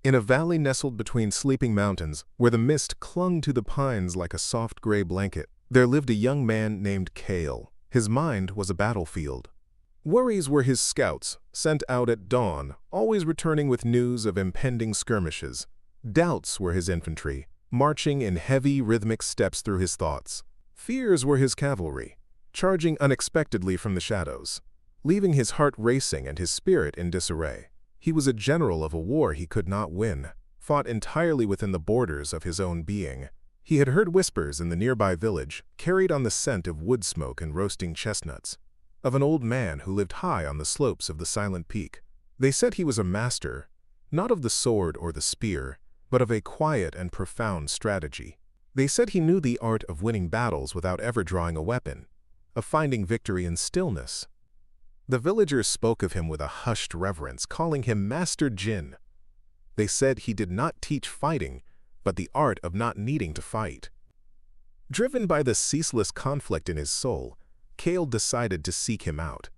In a valley nestled between sleeping mountains, where the mist clung to the pines like a soft gray blanket, there lived a young man named Kale. His mind was a battlefield. Worries were his scouts, sent out at dawn, always returning with news of impending skirmishes. Doubts were his infantry, marching in heavy, rhythmic steps through his thoughts. Fears were his cavalry, charging unexpectedly from the shadows, leaving his heart racing and his spirit in disarray. He was a general of a war he could not win, fought entirely within the borders of his own being. He had heard whispers in the nearby village, carried on the scent of wood smoke and roasting chestnuts, of an old man who lived high on the slopes of the silent peak. They said he was a master, not of the sword or the spear, but of a quiet and profound strategy. They said he knew the art of winning battles without ever drawing a weapon, of finding victory in stillness. The villagers spoke of him with a hushed reverence, calling him Master Jin. They said he did not teach fighting, but the art of not needing to fight. Driven by the ceaseless conflict in his soul, Kale decided to seek him out.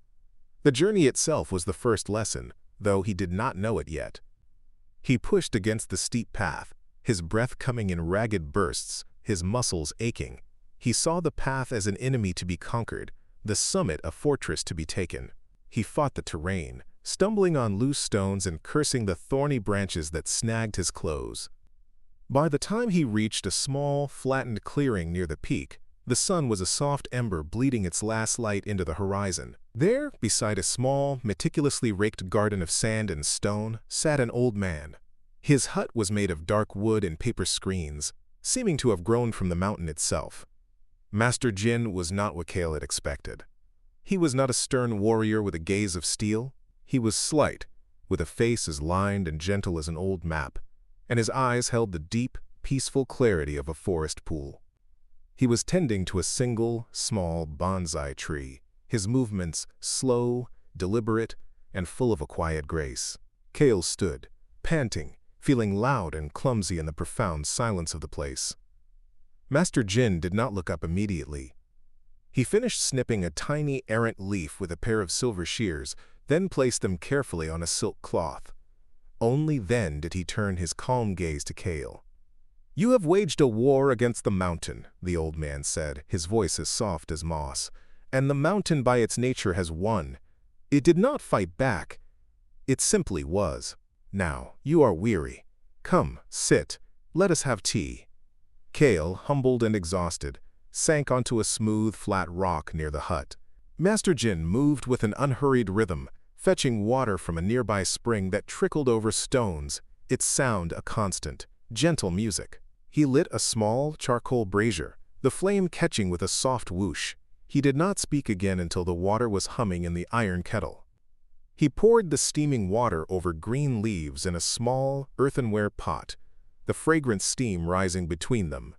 The journey itself was the first lesson, though he did not know it yet. He pushed against the steep path, his breath coming in ragged bursts, his muscles aching. He saw the path as an enemy to be conquered, the summit a fortress to be taken. He fought the terrain, stumbling on loose stones and cursing the thorny branches that snagged his clothes. By the time he reached a small, flattened clearing near the peak, the sun was a soft ember bleeding its last light into the horizon. There, beside a small, meticulously raked garden of sand and stone, sat an old man. His hut was made of dark wood and paper screens, seeming to have grown from the mountain itself. Master Jin was not what Kale had expected. He was not a stern warrior with a gaze of steel. He was slight, with a face as lined and gentle as an old map, and his eyes held the deep, peaceful clarity of a forest pool. He was tending to a single, small bonsai tree, his movements slow, deliberate, and full of a quiet grace. Kale stood, panting, feeling loud and clumsy in the profound silence of the place. Master Jin did not look up immediately. He finished snipping a tiny errant leaf with a pair of silver shears, then placed them carefully on a silk cloth. Only then did he turn his calm gaze to Kale. "You have waged a war against the mountain," the old man said, his voice as soft as moss. "And the mountain by its nature has won. It did not fight back. It simply was. Now, you are weary. Come, sit. Let us have tea." Kale, humbled and exhausted, sank onto a smooth, flat rock near the hut. Master Jin moved with an unhurried rhythm, fetching water from a nearby spring that trickled over stones, its sound a constant, gentle music. He lit a small, charcoal brazier, the flame catching with a soft whoosh. He did not speak again until the water was humming in the iron kettle. He poured the steaming water over green leaves in a small, earthenware pot, the fragrant steam rising between them.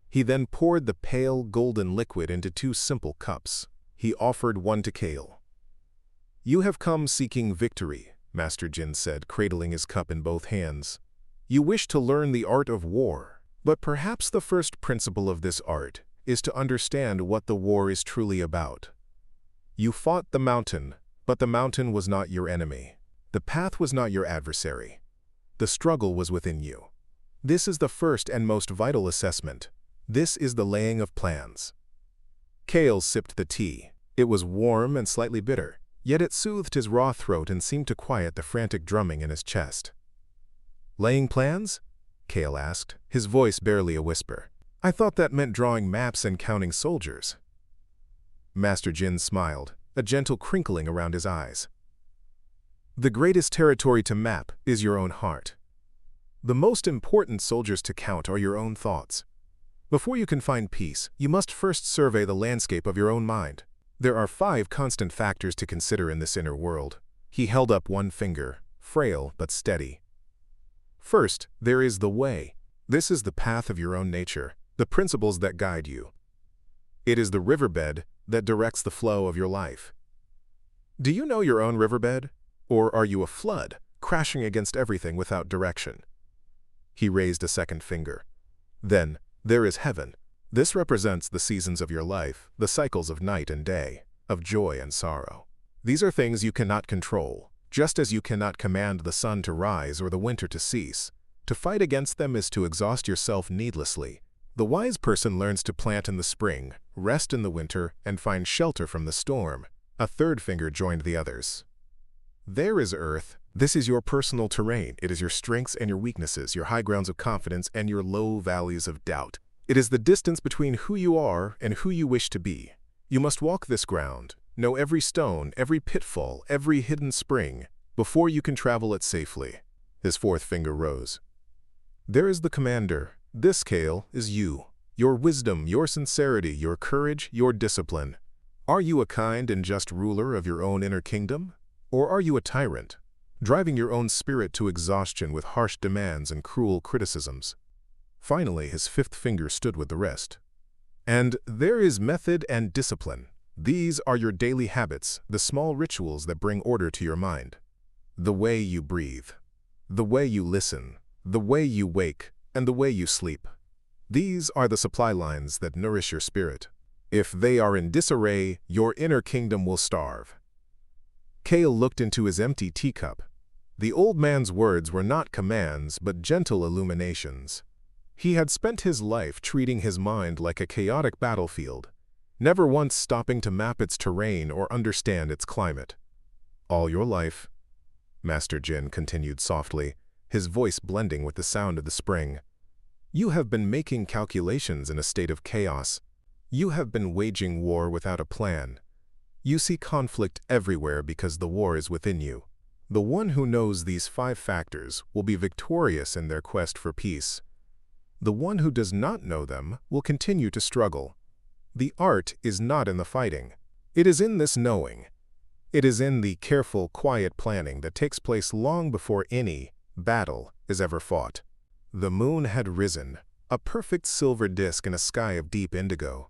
He then poured the pale, golden liquid into 2 simple cups. He offered one to Kale. "You have come seeking victory," Master Jin said, cradling his cup in both hands. "You wish to learn the art of war. But perhaps the first principle of this art is to understand what the war is truly about. You fought the mountain, but the mountain was not your enemy. The path was not your adversary. The struggle was within you. This is the first and most vital assessment. This is the laying of plans." Kale sipped the tea. It was warm and slightly bitter, yet it soothed his raw throat and seemed to quiet the frantic drumming in his chest. "Laying plans?" Kale asked, his voice barely a whisper. "I thought that meant drawing maps and counting soldiers." Master Jin smiled, a gentle crinkling around his eyes. "The greatest territory to map is your own heart. The most important soldiers to count are your own thoughts. Before you can find peace, you must first survey the landscape of your own mind. There are 5 constant factors to consider in this inner world." He held up one finger, frail but steady. "First, there is the way. This is the path of your own nature, the principles that guide you. It is the riverbed that directs the flow of your life. Do you know your own riverbed? Or are you a flood, crashing against everything without direction?" He raised a second finger. "Then, there is heaven. This represents the seasons of your life, the cycles of night and day, of joy and sorrow. These are things you cannot control, just as you cannot command the sun to rise or the winter to cease. To fight against them is to exhaust yourself needlessly. The wise person learns to plant in the spring, rest in the winter, and find shelter from the storm. A third finger joined the others. There is Earth. This is your personal terrain. It is your strengths and your weaknesses, your high grounds of confidence and your low valleys of doubt. It is the distance between who you are and who you wish to be. You must walk this ground, know every stone, every pitfall, every hidden spring, before you can travel it safely. His fourth finger rose. There is the commander. This, Kale, is you. Your wisdom, your sincerity, your courage, your discipline. Are you a kind and just ruler of your own inner kingdom? Or are you a tyrant, driving your own spirit to exhaustion with harsh demands and cruel criticisms? Finally, his fifth finger stood with the rest. And there is method and discipline. These are your daily habits, the small rituals that bring order to your mind. The way you breathe, the way you listen, the way you wake, and the way you sleep. These are the supply lines that nourish your spirit. If they are in disarray, your inner kingdom will starve. Kale looked into his empty teacup. The old man's words were not commands, but gentle illuminations. He had spent his life treating his mind like a chaotic battlefield, never once stopping to map its terrain or understand its climate. All your life, Master Jin continued softly, his voice blending with the sound of the spring, you have been making calculations in a state of chaos. You have been waging war without a plan. You see conflict everywhere because the war is within you. The one who knows these 5 factors will be victorious in their quest for peace. The one who does not know them will continue to struggle. The art is not in the fighting. It is in this knowing. It is in the careful, quiet planning that takes place long before any battle is ever fought. The moon had risen, a perfect silver disk in a sky of deep indigo.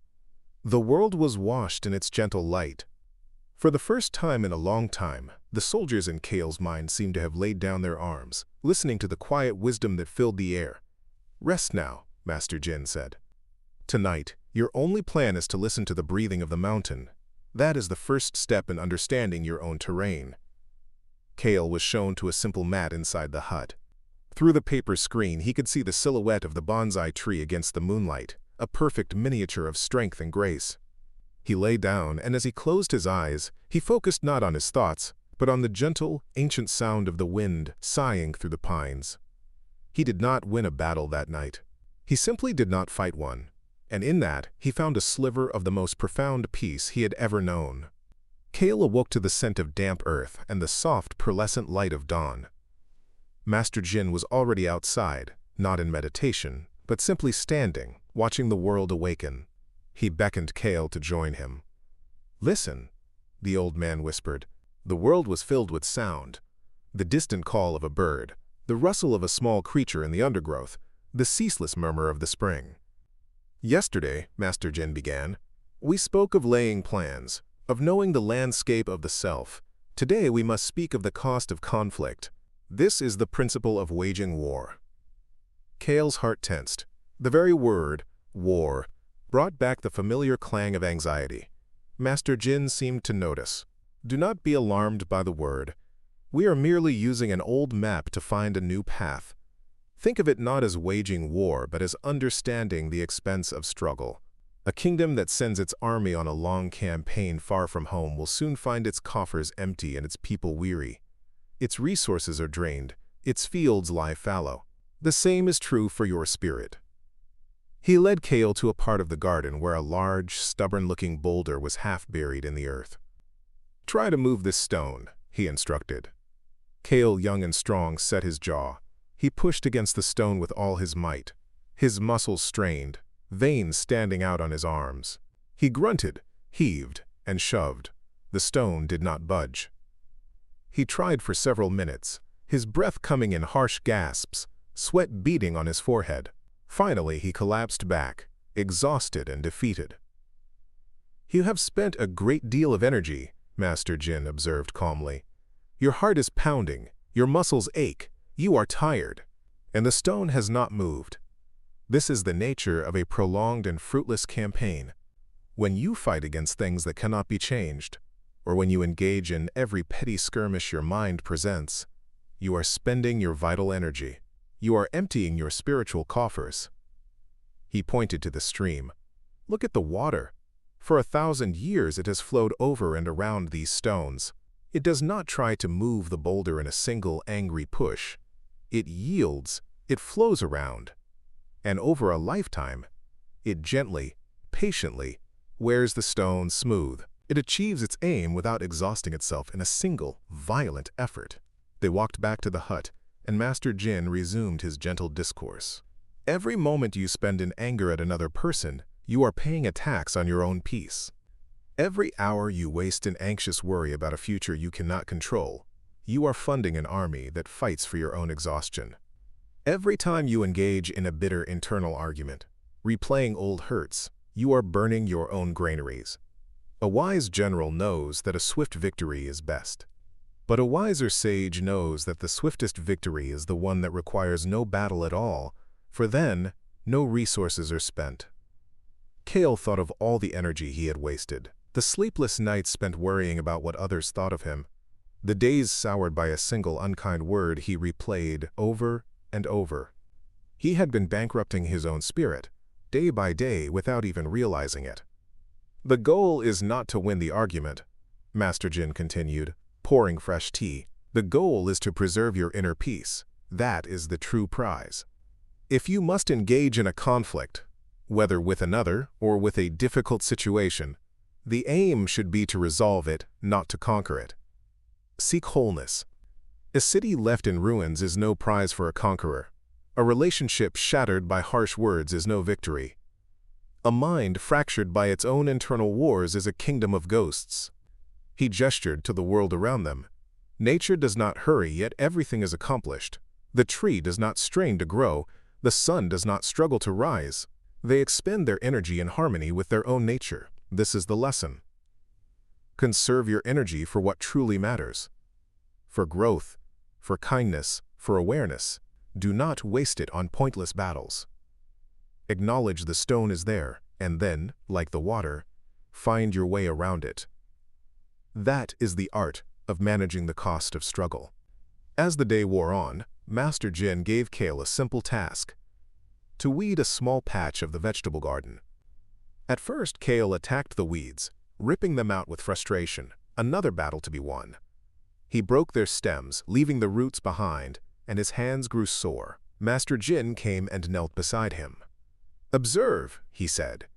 The world was washed in its gentle light. For the first time in a long time, the soldiers in Kale's mind seemed to have laid down their arms, listening to the quiet wisdom that filled the air. Rest now, Master Jin said. Tonight, your only plan is to listen to the breathing of the mountain. That is the first step in understanding your own terrain. Kale was shown to a simple mat inside the hut. Through the paper screen, he could see the silhouette of the bonsai tree against the moonlight, a perfect miniature of strength and grace. He lay down, and as he closed his eyes, he focused not on his thoughts, but on the gentle, ancient sound of the wind sighing through the pines. He did not win a battle that night. He simply did not fight one, and in that he found a sliver of the most profound peace he had ever known. Kale awoke to the scent of damp earth and the soft, pearlescent light of dawn. Master Jin was already outside, not in meditation, but simply standing, watching the world awaken. He beckoned Kale to join him. Listen, the old man whispered. The world was filled with sound. The distant call of a bird, the rustle of a small creature in the undergrowth, the ceaseless murmur of the spring. Yesterday, Master Jin began, we spoke of laying plans, of knowing the landscape of the self. Today we must speak of the cost of conflict. This is the principle of waging war. Kale's heart tensed. The very word, war, brought back the familiar clang of anxiety. Master Jin seemed to notice. Do not be alarmed by the word. We are merely using an old map to find a new path. Think of it not as waging war, but as understanding the expense of struggle. A kingdom that sends its army on a long campaign far from home will soon find its coffers empty and its people weary. Its resources are drained, its fields lie fallow. The same is true for your spirit. He led Kale to a part of the garden where a large, stubborn-looking boulder was half buried in the earth. Try to move this stone, he instructed. Kale, young and strong, set his jaw. He pushed against the stone with all his might. His muscles strained, veins standing out on his arms. He grunted, heaved, and shoved. The stone did not budge. He tried for several minutes, his breath coming in harsh gasps, sweat beading on his forehead. Finally, he collapsed back, exhausted and defeated. You have spent a great deal of energy, Master Jin observed calmly. Your heart is pounding, your muscles ache, you are tired, and the stone has not moved. This is the nature of a prolonged and fruitless campaign. When you fight against things that cannot be changed, or when you engage in every petty skirmish your mind presents, you are spending your vital energy. You are emptying your spiritual coffers. He pointed to the stream. Look at the water. For 1,000 years it has flowed over and around these stones. It does not try to move the boulder in a single angry push. It yields, it flows around. And over a lifetime, it gently, patiently, wears the stone smooth. It achieves its aim without exhausting itself in a single, violent effort. They walked back to the hut, and Master Jin resumed his gentle discourse. Every moment you spend in anger at another person, you are paying a tax on your own peace. Every hour you waste in anxious worry about a future you cannot control, you are funding an army that fights for your own exhaustion. Every time you engage in a bitter internal argument, replaying old hurts, you are burning your own granaries. A wise general knows that a swift victory is best. But a wiser sage knows that the swiftest victory is the one that requires no battle at all, for then no resources are spent. Kale thought of all the energy he had wasted, the sleepless nights spent worrying about what others thought of him, the days soured by a single unkind word he replayed over and over. He had been bankrupting his own spirit, day by day, without even realizing it. The goal is not to win the argument, Master Jin continued, pouring fresh tea. The goal is to preserve your inner peace. That is the true prize. If you must engage in a conflict, whether with another or with a difficult situation, the aim should be to resolve it, not to conquer it. Seek wholeness. A city left in ruins is no prize for a conqueror. A relationship shattered by harsh words is no victory. A mind fractured by its own internal wars is a kingdom of ghosts. He gestured to the world around them. Nature does not hurry, yet everything is accomplished. The tree does not strain to grow. The sun does not struggle to rise. They expend their energy in harmony with their own nature. This is the lesson. Conserve your energy for what truly matters. For growth, for kindness, for awareness. Do not waste it on pointless battles. Acknowledge the stone is there, and then, like the water, find your way around it. That is the art of managing the cost of struggle. As the day wore on, Master Jin gave Kale a simple task: to weed a small patch of the vegetable garden. At first, Kale attacked the weeds, ripping them out with frustration, another battle to be won. He broke their stems, leaving the roots behind, and his hands grew sore. Master Jin came and knelt beside him. "Observe," he said.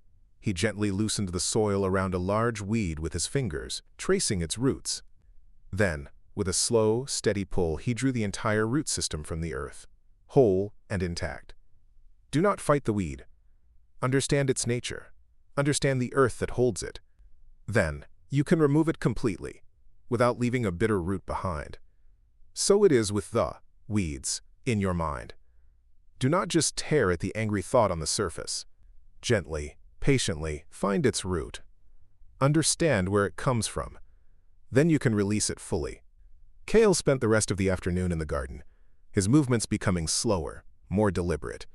He gently loosened the soil around a large weed with his fingers, tracing its roots. Then, with a slow, steady pull, he drew the entire root system from the earth, whole and intact. Do not fight the weed. Understand its nature. Understand the earth that holds it. Then, you can remove it completely, without leaving a bitter root behind. So it is with the weeds in your mind. Do not just tear at the angry thought on the surface. Gently, patiently, find its root. Understand where it comes from. Then you can release it fully. Kale spent the rest of the afternoon in the garden, his movements becoming slower, more deliberate.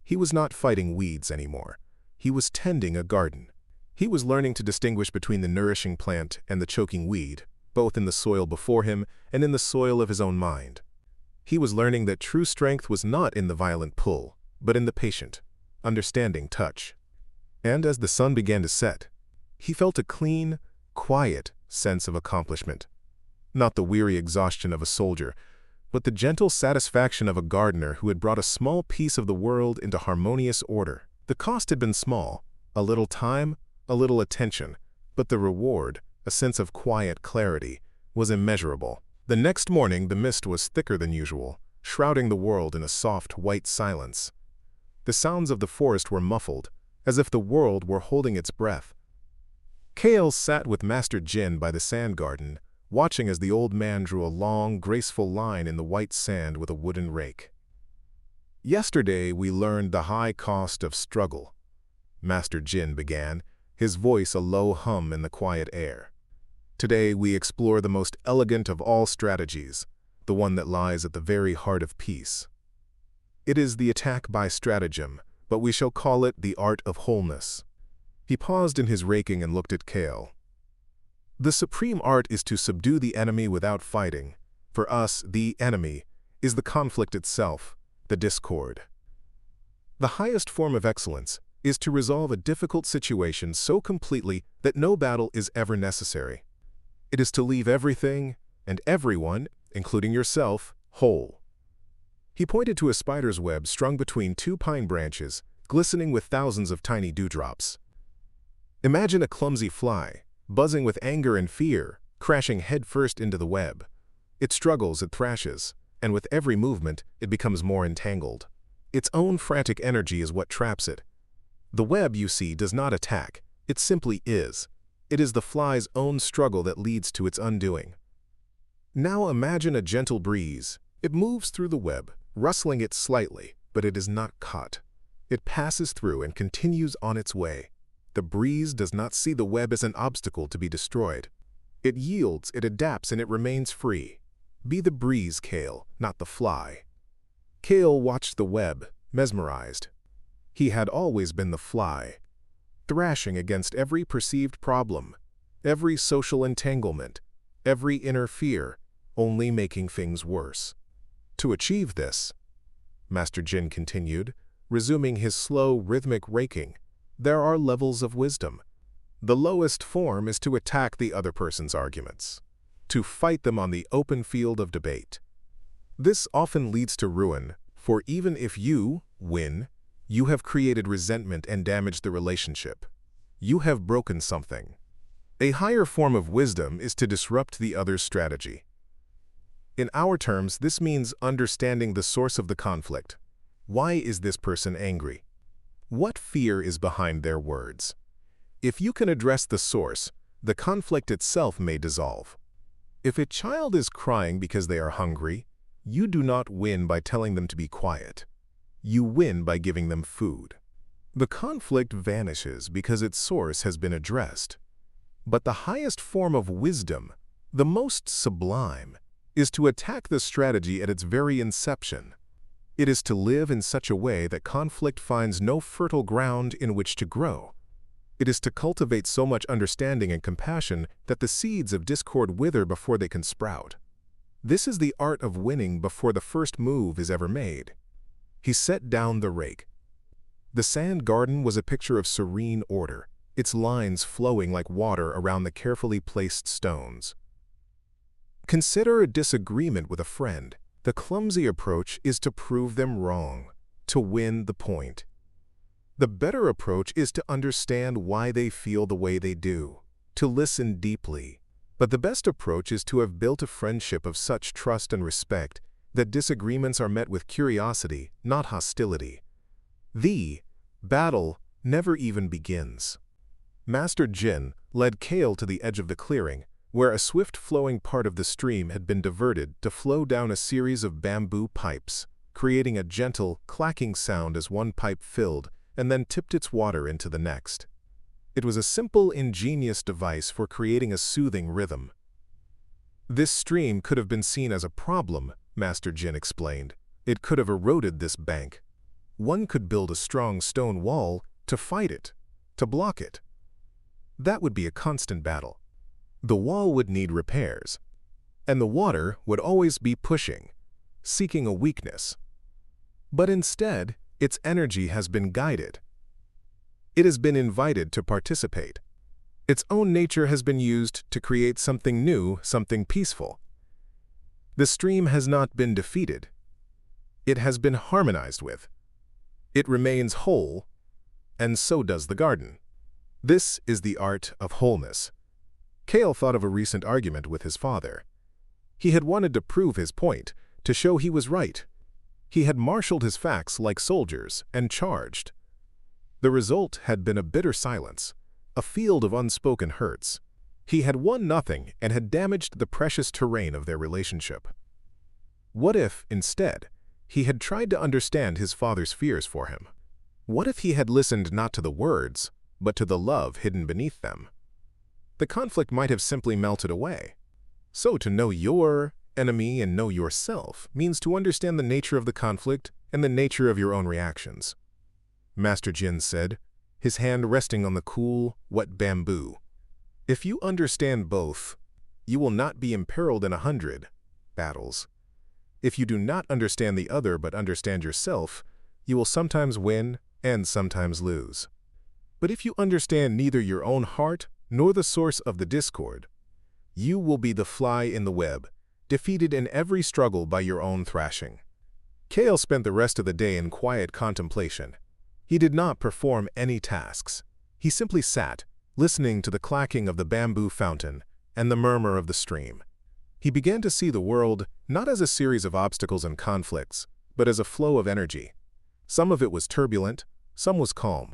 He was not fighting weeds anymore. He was tending a garden. He was learning to distinguish between the nourishing plant and the choking weed, both in the soil before him and in the soil of his own mind. He was learning that true strength was not in the violent pull, but in the patient, understanding touch. And as the sun began to set, he felt a clean, quiet sense of accomplishment. Not the weary exhaustion of a soldier, but the gentle satisfaction of a gardener who had brought a small piece of the world into harmonious order. The cost had been small, a little time, a little attention, but the reward, a sense of quiet clarity, was immeasurable. The next morning the mist was thicker than usual, shrouding the world in a soft, white silence. The sounds of the forest were muffled, as if the world were holding its breath. Kale sat with Master Jin by the sand garden, watching as the old man drew a long, graceful line in the white sand with a wooden rake. "Yesterday we learned the high cost of struggle," Master Jin began, his voice a low hum in the quiet air. "Today we explore the most elegant of all strategies, the one that lies at the very heart of peace. It is the attack by stratagem, but we shall call it the art of wholeness." He paused in his raking and looked at Kale. "The supreme art is to subdue the enemy without fighting. For us, the enemy is the conflict itself, the discord. The highest form of excellence is to resolve a difficult situation so completely that no battle is ever necessary. It is to leave everything and everyone, including yourself, whole. He pointed to a spider's web strung between two pine branches, glistening with thousands of tiny dewdrops. Imagine a clumsy fly, buzzing with anger and fear, crashing headfirst into the web. It struggles, it thrashes, and with every movement, it becomes more entangled. Its own frantic energy is what traps it. The web, you see, does not attack. It simply is. It is the fly's own struggle that leads to its undoing. Now imagine a gentle breeze. It moves through the web, rustling it slightly, but it is not caught. It passes through and continues on its way. The breeze does not see the web as an obstacle to be destroyed. It yields, it adapts, and it remains free. Be the breeze, Kale, not the fly. Kale watched the web, mesmerized. He had always been the fly, thrashing against every perceived problem, every social entanglement, every inner fear, only making things worse. To achieve this, Master Jin continued, resuming his slow, rhythmic raking, there are levels of wisdom. The lowest form is to attack the other person's arguments, to fight them on the open field of debate. This often leads to ruin, for even if you win, you have created resentment and damaged the relationship. You have broken something. A higher form of wisdom is to disrupt the other's strategy. In our terms, this means understanding the source of the conflict. Why is this person angry? What fear is behind their words? If you can address the source, the conflict itself may dissolve. If a child is crying because they are hungry, you do not win by telling them to be quiet. You win by giving them food. The conflict vanishes because its source has been addressed. But the highest form of wisdom, the most sublime, is to attack the strategy at its very inception. It is to live in such a way that conflict finds no fertile ground in which to grow. It is to cultivate so much understanding and compassion that the seeds of discord wither before they can sprout. This is the art of winning before the first move is ever made. He set down the rake. The sand garden was a picture of serene order, its lines flowing like water around the carefully placed stones. Consider a disagreement with a friend. The clumsy approach is to prove them wrong, to win the point. The better approach is to understand why they feel the way they do, to listen deeply. But the best approach is to have built a friendship of such trust and respect that disagreements are met with curiosity, not hostility. The battle never even begins. Master Jin led Kale to the edge of the clearing, where a swift-flowing part of the stream had been diverted to flow down a series of bamboo pipes, creating a gentle, clacking sound as one pipe filled and then tipped its water into the next. It was a simple, ingenious device for creating a soothing rhythm. This stream could have been seen as a problem, Master Jin explained. It could have eroded this bank. One could build a strong stone wall to fight it, to block it. That would be a constant battle. The wall would need repairs, and the water would always be pushing, seeking a weakness. But instead, its energy has been guided. It has been invited to participate. Its own nature has been used to create something new, something peaceful. The stream has not been defeated. It has been harmonized with. It remains whole, and so does the garden. This is the art of wholeness. Kale thought of a recent argument with his father. He had wanted to prove his point, to show he was right. He had marshaled his facts like soldiers and charged. The result had been a bitter silence, a field of unspoken hurts. He had won nothing and had damaged the precious terrain of their relationship. What if, instead, he had tried to understand his father's fears for him? What if he had listened not to the words, but to the love hidden beneath them? The conflict might have simply melted away. So to know your enemy and know yourself means to understand the nature of the conflict and the nature of your own reactions. Master Jin said, his hand resting on the cool, wet bamboo. If you understand both, you will not be imperiled in 100 battles. If you do not understand the other but understand yourself, you will sometimes win and sometimes lose. But if you understand neither your own heart nor the source of the discord, you will be the fly in the web, defeated in every struggle by your own thrashing. Kale spent the rest of the day in quiet contemplation. He did not perform any tasks. He simply sat, listening to the clacking of the bamboo fountain and the murmur of the stream. He began to see the world not as a series of obstacles and conflicts, but as a flow of energy. Some of it was turbulent, some was calm.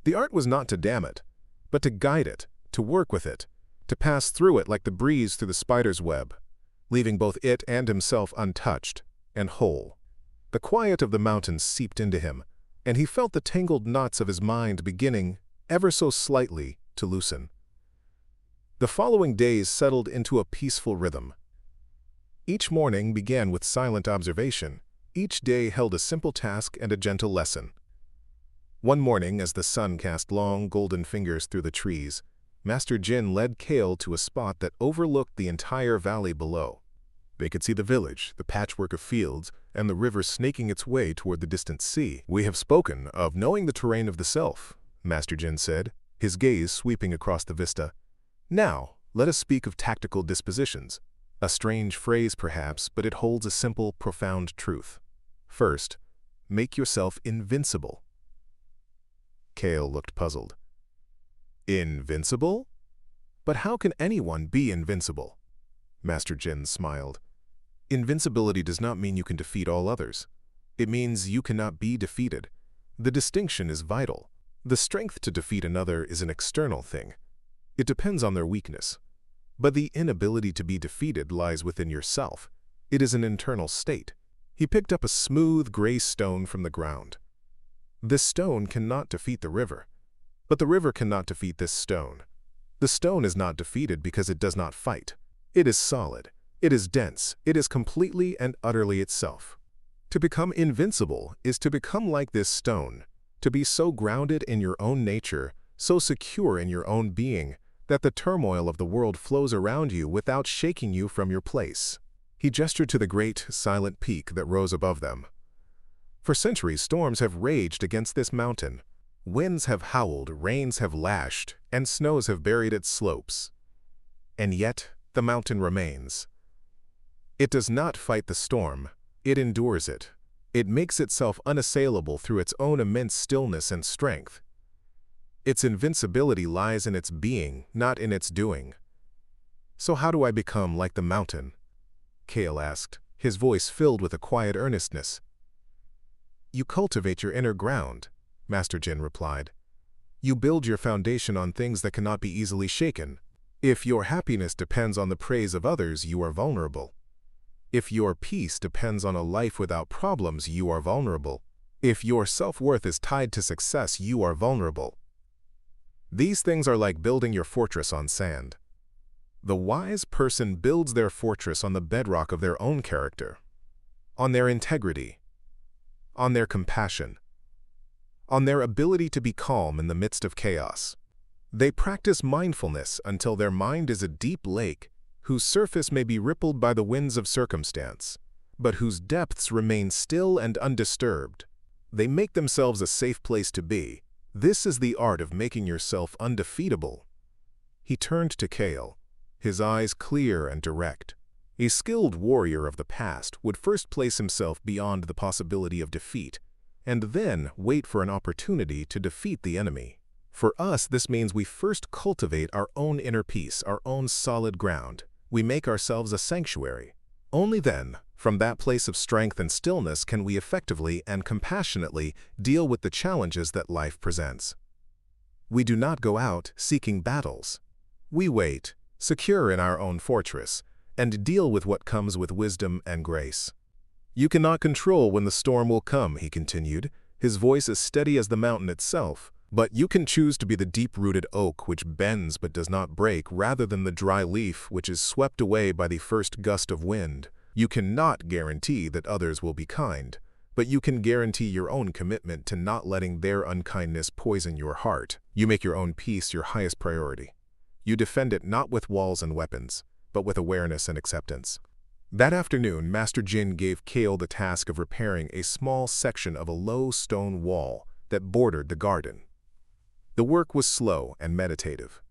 The art was not to dam it, but to guide it, to work with it, to pass through it like the breeze through the spider's web, leaving both it and himself untouched and whole. The quiet of the mountains seeped into him, and he felt the tangled knots of his mind beginning, ever so slightly, to loosen. The following days settled into a peaceful rhythm. Each morning began with silent observation. Each day held a simple task and a gentle lesson. One morning, as the sun cast long, golden fingers through the trees, Master Jin led Kale to a spot that overlooked the entire valley below. They could see the village, the patchwork of fields, and the river snaking its way toward the distant sea. "We have spoken of knowing the terrain of the self," Master Jin said, his gaze sweeping across the vista. "Now, let us speak of tactical dispositions. A strange phrase, perhaps, but it holds a simple, profound truth. First, make yourself invincible." Kale looked puzzled. "Invincible? But how can anyone be invincible?" Master Jin smiled. "Invincibility does not mean you can defeat all others. It means you cannot be defeated. The distinction is vital. The strength to defeat another is an external thing. It depends on their weakness. But the inability to be defeated lies within yourself. It is an internal state." He picked up a smooth gray stone from the ground. "This stone cannot defeat the river, but the river cannot defeat this stone. The stone is not defeated because it does not fight. It is solid. It is dense. It is completely and utterly itself. To become invincible is to become like this stone, to be so grounded in your own nature, so secure in your own being, that the turmoil of the world flows around you without shaking you from your place." He gestured to the great, silent peak that rose above them. "For centuries, storms have raged against this mountain. Winds have howled, rains have lashed, and snows have buried its slopes. And yet, the mountain remains. It does not fight the storm. It endures it. It makes itself unassailable through its own immense stillness and strength. Its invincibility lies in its being, not in its doing." "So how do I become like the mountain?" Kale asked, his voice filled with a quiet earnestness. "You cultivate your inner ground," Master Jin replied. "You build your foundation on things that cannot be easily shaken. If your happiness depends on the praise of others, you are vulnerable. If your peace depends on a life without problems, you are vulnerable. If your self-worth is tied to success, you are vulnerable. These things are like building your fortress on sand. The wise person builds their fortress on the bedrock of their own character, on their integrity, on their compassion, on their ability to be calm in the midst of chaos. They practice mindfulness until their mind is a deep lake whose surface may be rippled by the winds of circumstance, but whose depths remain still and undisturbed. They make themselves a safe place to be. This is the art of making yourself undefeatable." He turned to Kale, his eyes clear and direct. A skilled warrior of the past would first place himself beyond the possibility of defeat, and then wait for an opportunity to defeat the enemy. For us, this means we first cultivate our own inner peace, our own solid ground. We make ourselves a sanctuary. Only then, from that place of strength and stillness, can we effectively and compassionately deal with the challenges that life presents. We do not go out seeking battles. We wait, secure in our own fortress, and deal with what comes with wisdom and grace. "You cannot control when the storm will come," he continued, his voice as steady as the mountain itself. "But you can choose to be the deep-rooted oak which bends but does not break, rather than the dry leaf which is swept away by the first gust of wind. You cannot guarantee that others will be kind, but you can guarantee your own commitment to not letting their unkindness poison your heart. You make your own peace your highest priority. You defend it not with walls and weapons, but with awareness and acceptance. That afternoon, Master Jin gave Kale the task of repairing a small section of a low stone wall that bordered the garden. The work was slow and meditative.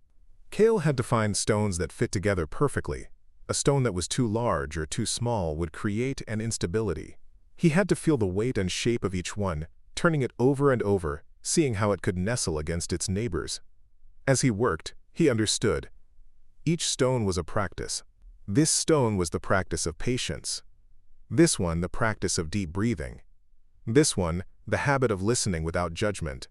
Kale had to find stones that fit together perfectly. A stone that was too large or too small would create an instability. He had to feel the weight and shape of each one, turning it over and over, seeing how it could nestle against its neighbors. As he worked, he understood. Each stone was a practice. This stone was the practice of patience. This one, the practice of deep breathing. This one, the habit of listening without judgment.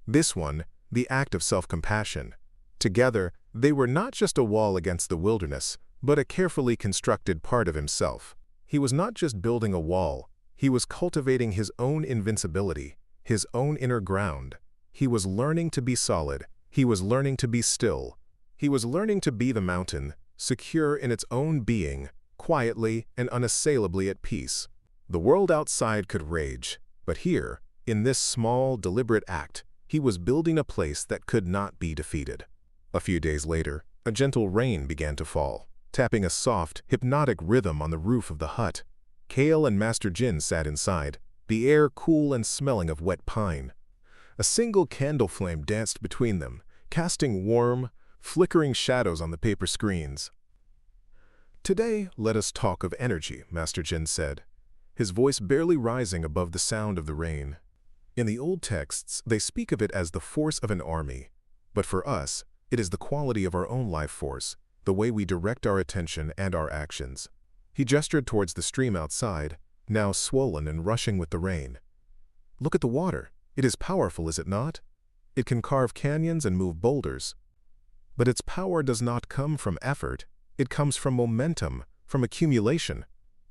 This one, the act of self-compassion. Together, they were not just a wall against the wilderness, but a carefully constructed part of himself. He was not just building a wall, he was cultivating his own invincibility, his own inner ground. He was learning to be solid, he was learning to be still. He was learning to be the mountain, secure in its own being, quietly and unassailably at peace. The world outside could rage, but here, in this small, deliberate act, he was building a place that could not be defeated. A few days later, a gentle rain began to fall, tapping a soft, hypnotic rhythm on the roof of the hut. Kale and Master Jin sat inside, the air cool and smelling of wet pine. A single candle flame danced between them, casting warm, flickering shadows on the paper screens. "Today, let us talk of energy," Master Jin said, his voice barely rising above the sound of the rain. "In the old texts, they speak of it as the force of an army, but for us, it is the quality of our own life force, the way we direct our attention and our actions." He gestured towards the stream outside, now swollen and rushing with the rain. "Look at the water. It is powerful, is it not? It can carve canyons and move boulders. But its power does not come from effort. It comes from momentum, from accumulation.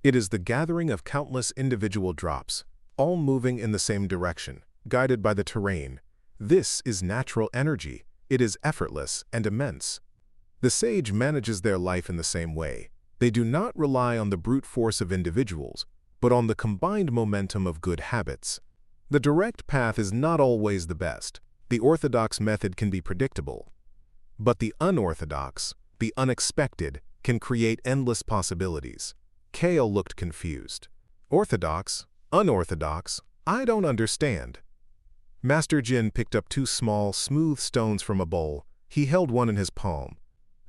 It is the gathering of countless individual drops, all moving in the same direction, guided by the terrain. This is natural energy. It is effortless and immense. The sage manages their life in the same way. They do not rely on the brute force of individuals, but on the combined momentum of good habits. The direct path is not always the best. The orthodox method can be predictable. But the unorthodox, the unexpected, can create endless possibilities. Kale looked confused. "Orthodox? Unorthodox? I don't understand." Master Jin picked up two small, smooth stones from a bowl. He held one in his palm.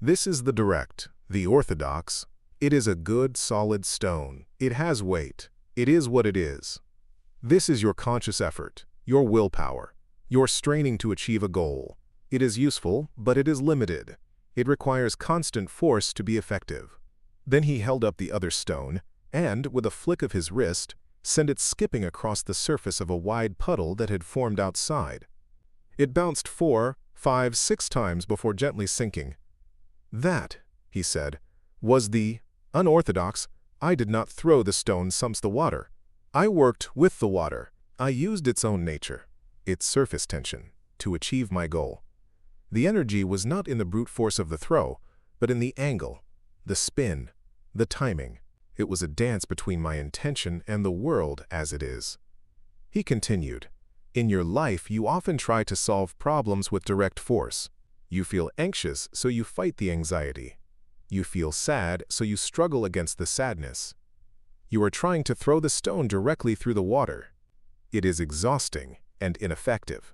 "This is the direct, the orthodox. It is a good, solid stone. It has weight. It is what it is. This is your conscious effort, your willpower, your straining to achieve a goal. It is useful, but it is limited. It requires constant force to be effective." Then he held up the other stone, and, with a flick of his wrist, sent it skipping across the surface of a wide puddle that had formed outside. It bounced 4, 5, 6 times before gently sinking. "That," he said, "was the unorthodox. I did not throw the stone sumps the water. I worked with the water. I used its own nature, its surface tension, to achieve my goal. The energy was not in the brute force of the throw, but in the angle, the spin, the timing. It was a dance between my intention and the world as it is." He continued, "In your life, you often try to solve problems with direct force. You feel anxious, so you fight the anxiety. You feel sad, so you struggle against the sadness. You are trying to throw the stone directly through the water. It is exhausting and ineffective.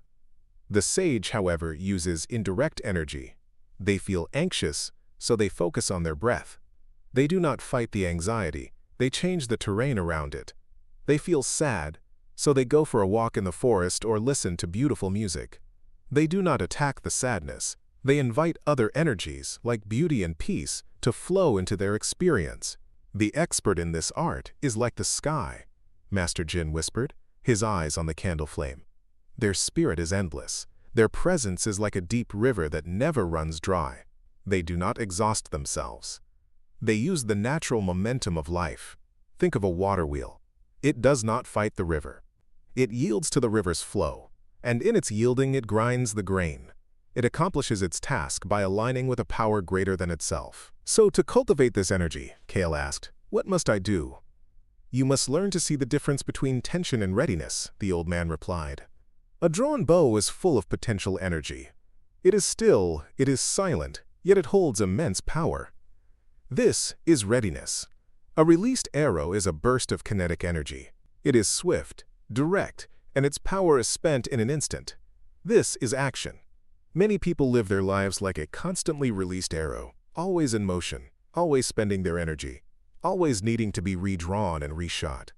The sage, however, uses indirect energy. They feel anxious, so they focus on their breath. They do not fight the anxiety, they change the terrain around it. They feel sad, so they go for a walk in the forest or listen to beautiful music. They do not attack the sadness, they invite other energies, like beauty and peace, to flow into their experience. The expert in this art is like the sky," Master Jin whispered, his eyes on the candle flame. "Their spirit is endless. Their presence is like a deep river that never runs dry. They do not exhaust themselves. They use the natural momentum of life. Think of a water wheel. It does not fight the river. It yields to the river's flow, and in its yielding it grinds the grain. It accomplishes its task by aligning with a power greater than itself." "So to cultivate this energy," Kale asked, "what must I do?" "You must learn to see the difference between tension and readiness," the old man replied. "A drawn bow is full of potential energy. It is still, it is silent, yet it holds immense power. This is readiness. A released arrow is a burst of kinetic energy. It is swift, direct, and its power is spent in an instant. This is action. Many people live their lives like a constantly released arrow, always in motion, always spending their energy, always needing to be redrawn and reshot.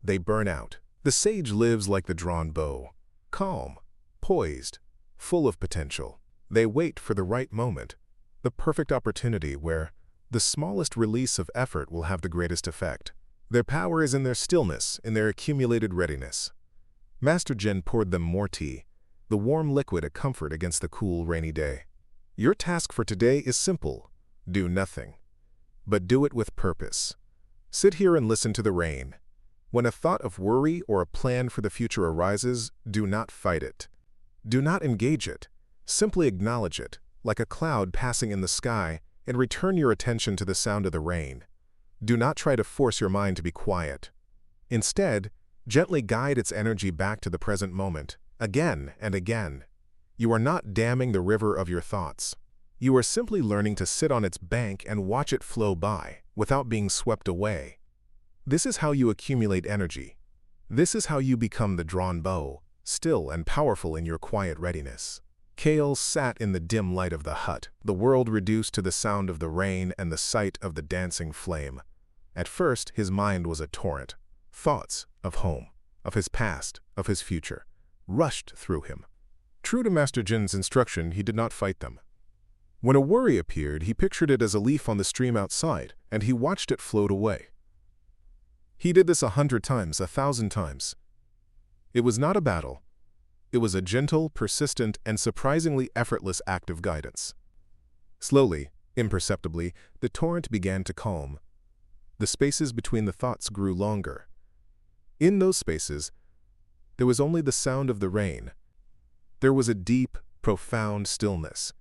They burn out. The sage lives like the drawn bow, calm, poised, full of potential. They wait for the right moment, the perfect opportunity where the smallest release of effort will have the greatest effect. Their power is in their stillness, in their accumulated readiness. Master Jin poured them more tea, the warm liquid a comfort against the cool, rainy day. Your task for today is simple. Do nothing. But do it with purpose. Sit here and listen to the rain. When a thought of worry or a plan for the future arises, do not fight it. Do not engage it. Simply acknowledge it, like a cloud passing in the sky, and return your attention to the sound of the rain. Do not try to force your mind to be quiet. Instead, gently guide its energy back to the present moment, again and again. You are not damming the river of your thoughts. You are simply learning to sit on its bank and watch it flow by, without being swept away. This is how you accumulate energy. This is how you become the drawn bow, still and powerful in your quiet readiness. Kale sat in the dim light of the hut, the world reduced to the sound of the rain and the sight of the dancing flame. At first, his mind was a torrent. Thoughts of home, of his past, of his future, rushed through him. True to Master Jin's instruction, he did not fight them. When a worry appeared, he pictured it as a leaf on the stream outside, and he watched it float away. He did this 100 times, 1,000 times. It was not a battle. It was a gentle, persistent, and surprisingly effortless act of guidance. Slowly, imperceptibly, the torrent began to calm. The spaces between the thoughts grew longer. In those spaces, there was only the sound of the rain. There was a deep, profound stillness.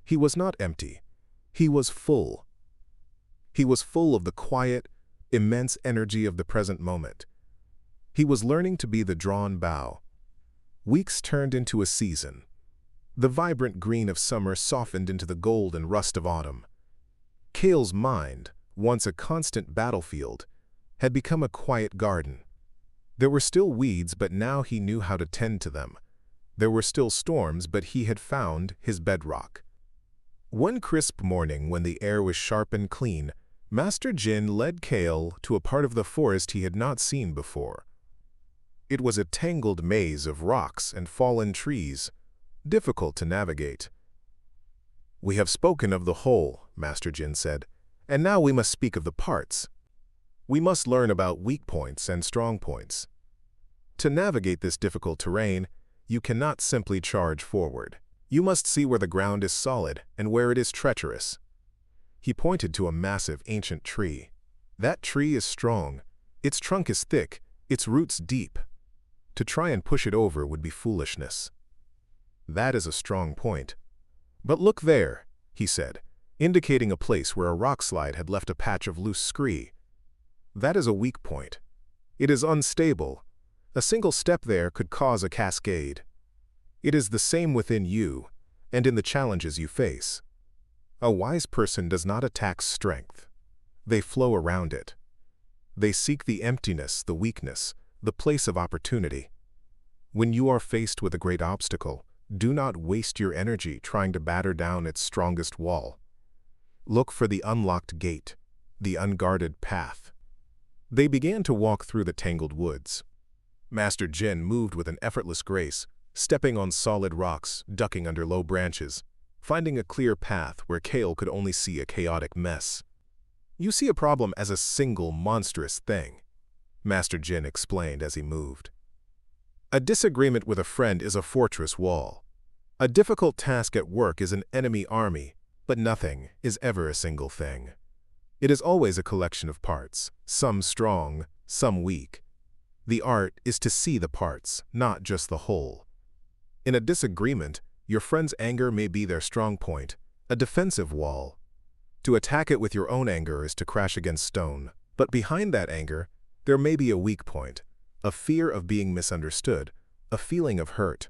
He was not empty. He was full. He was full of the quiet, immense energy of the present moment. He was learning to be the drawn bow. Weeks turned into a season. The vibrant green of summer softened into the gold and rust of autumn. Kale's mind, once a constant battlefield, had become a quiet garden. There were still weeds, but now he knew how to tend to them. There were still storms, but he had found his bedrock. One crisp morning, when the air was sharp and clean, Master Jin led Kale to a part of the forest he had not seen before. It was a tangled maze of rocks and fallen trees, difficult to navigate. "We have spoken of the whole," Master Jin said, "and now we must speak of the parts. We must learn about weak points and strong points. To navigate this difficult terrain, you cannot simply charge forward. You must see where the ground is solid and where it is treacherous." He pointed to a massive ancient tree. "That tree is strong. Its trunk is thick, its roots deep. To try and push it over would be foolishness. That is a strong point. But look there," he said, indicating a place where a rock slide had left a patch of loose scree. "That is a weak point. It is unstable. A single step there could cause a cascade. It is the same within you and in the challenges you face. A wise person does not attack strength. They flow around it. They seek the emptiness, the weakness, the place of opportunity. When you are faced with a great obstacle, do not waste your energy trying to batter down its strongest wall. Look for the unlocked gate, the unguarded path." They began to walk through the tangled woods. Master Jin moved with an effortless grace, stepping on solid rocks, ducking under low branches, finding a clear path where Kale could only see a chaotic mess. "You see a problem as a single monstrous thing," Master Jin explained as he moved. "A disagreement with a friend is a fortress wall. A difficult task at work is an enemy army, but nothing is ever a single thing. It is always a collection of parts, some strong, some weak. The art is to see the parts, not just the whole. In a disagreement, your friend's anger may be their strong point, a defensive wall. To attack it with your own anger is to crash against stone. But behind that anger, there may be a weak point, a fear of being misunderstood, a feeling of hurt.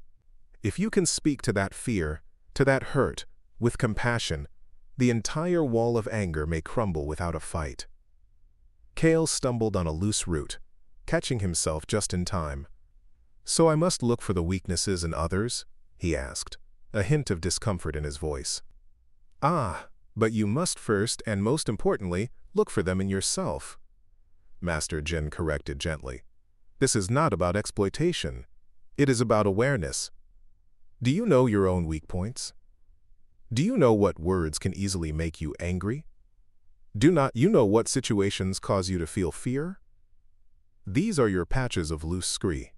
If you can speak to that fear, to that hurt, with compassion, the entire wall of anger may crumble without a fight. Kale stumbled on a loose root, catching himself just in time. "So I must look for the weaknesses in others?" he asked, a hint of discomfort in his voice. "Ah, but you must first and most importantly look for them in yourself," Master Jin corrected gently. "This is not about exploitation. It is about awareness. Do you know your own weak points? Do you know what words can easily make you angry? Do not you know what situations cause you to feel fear? These are your patches of loose scree.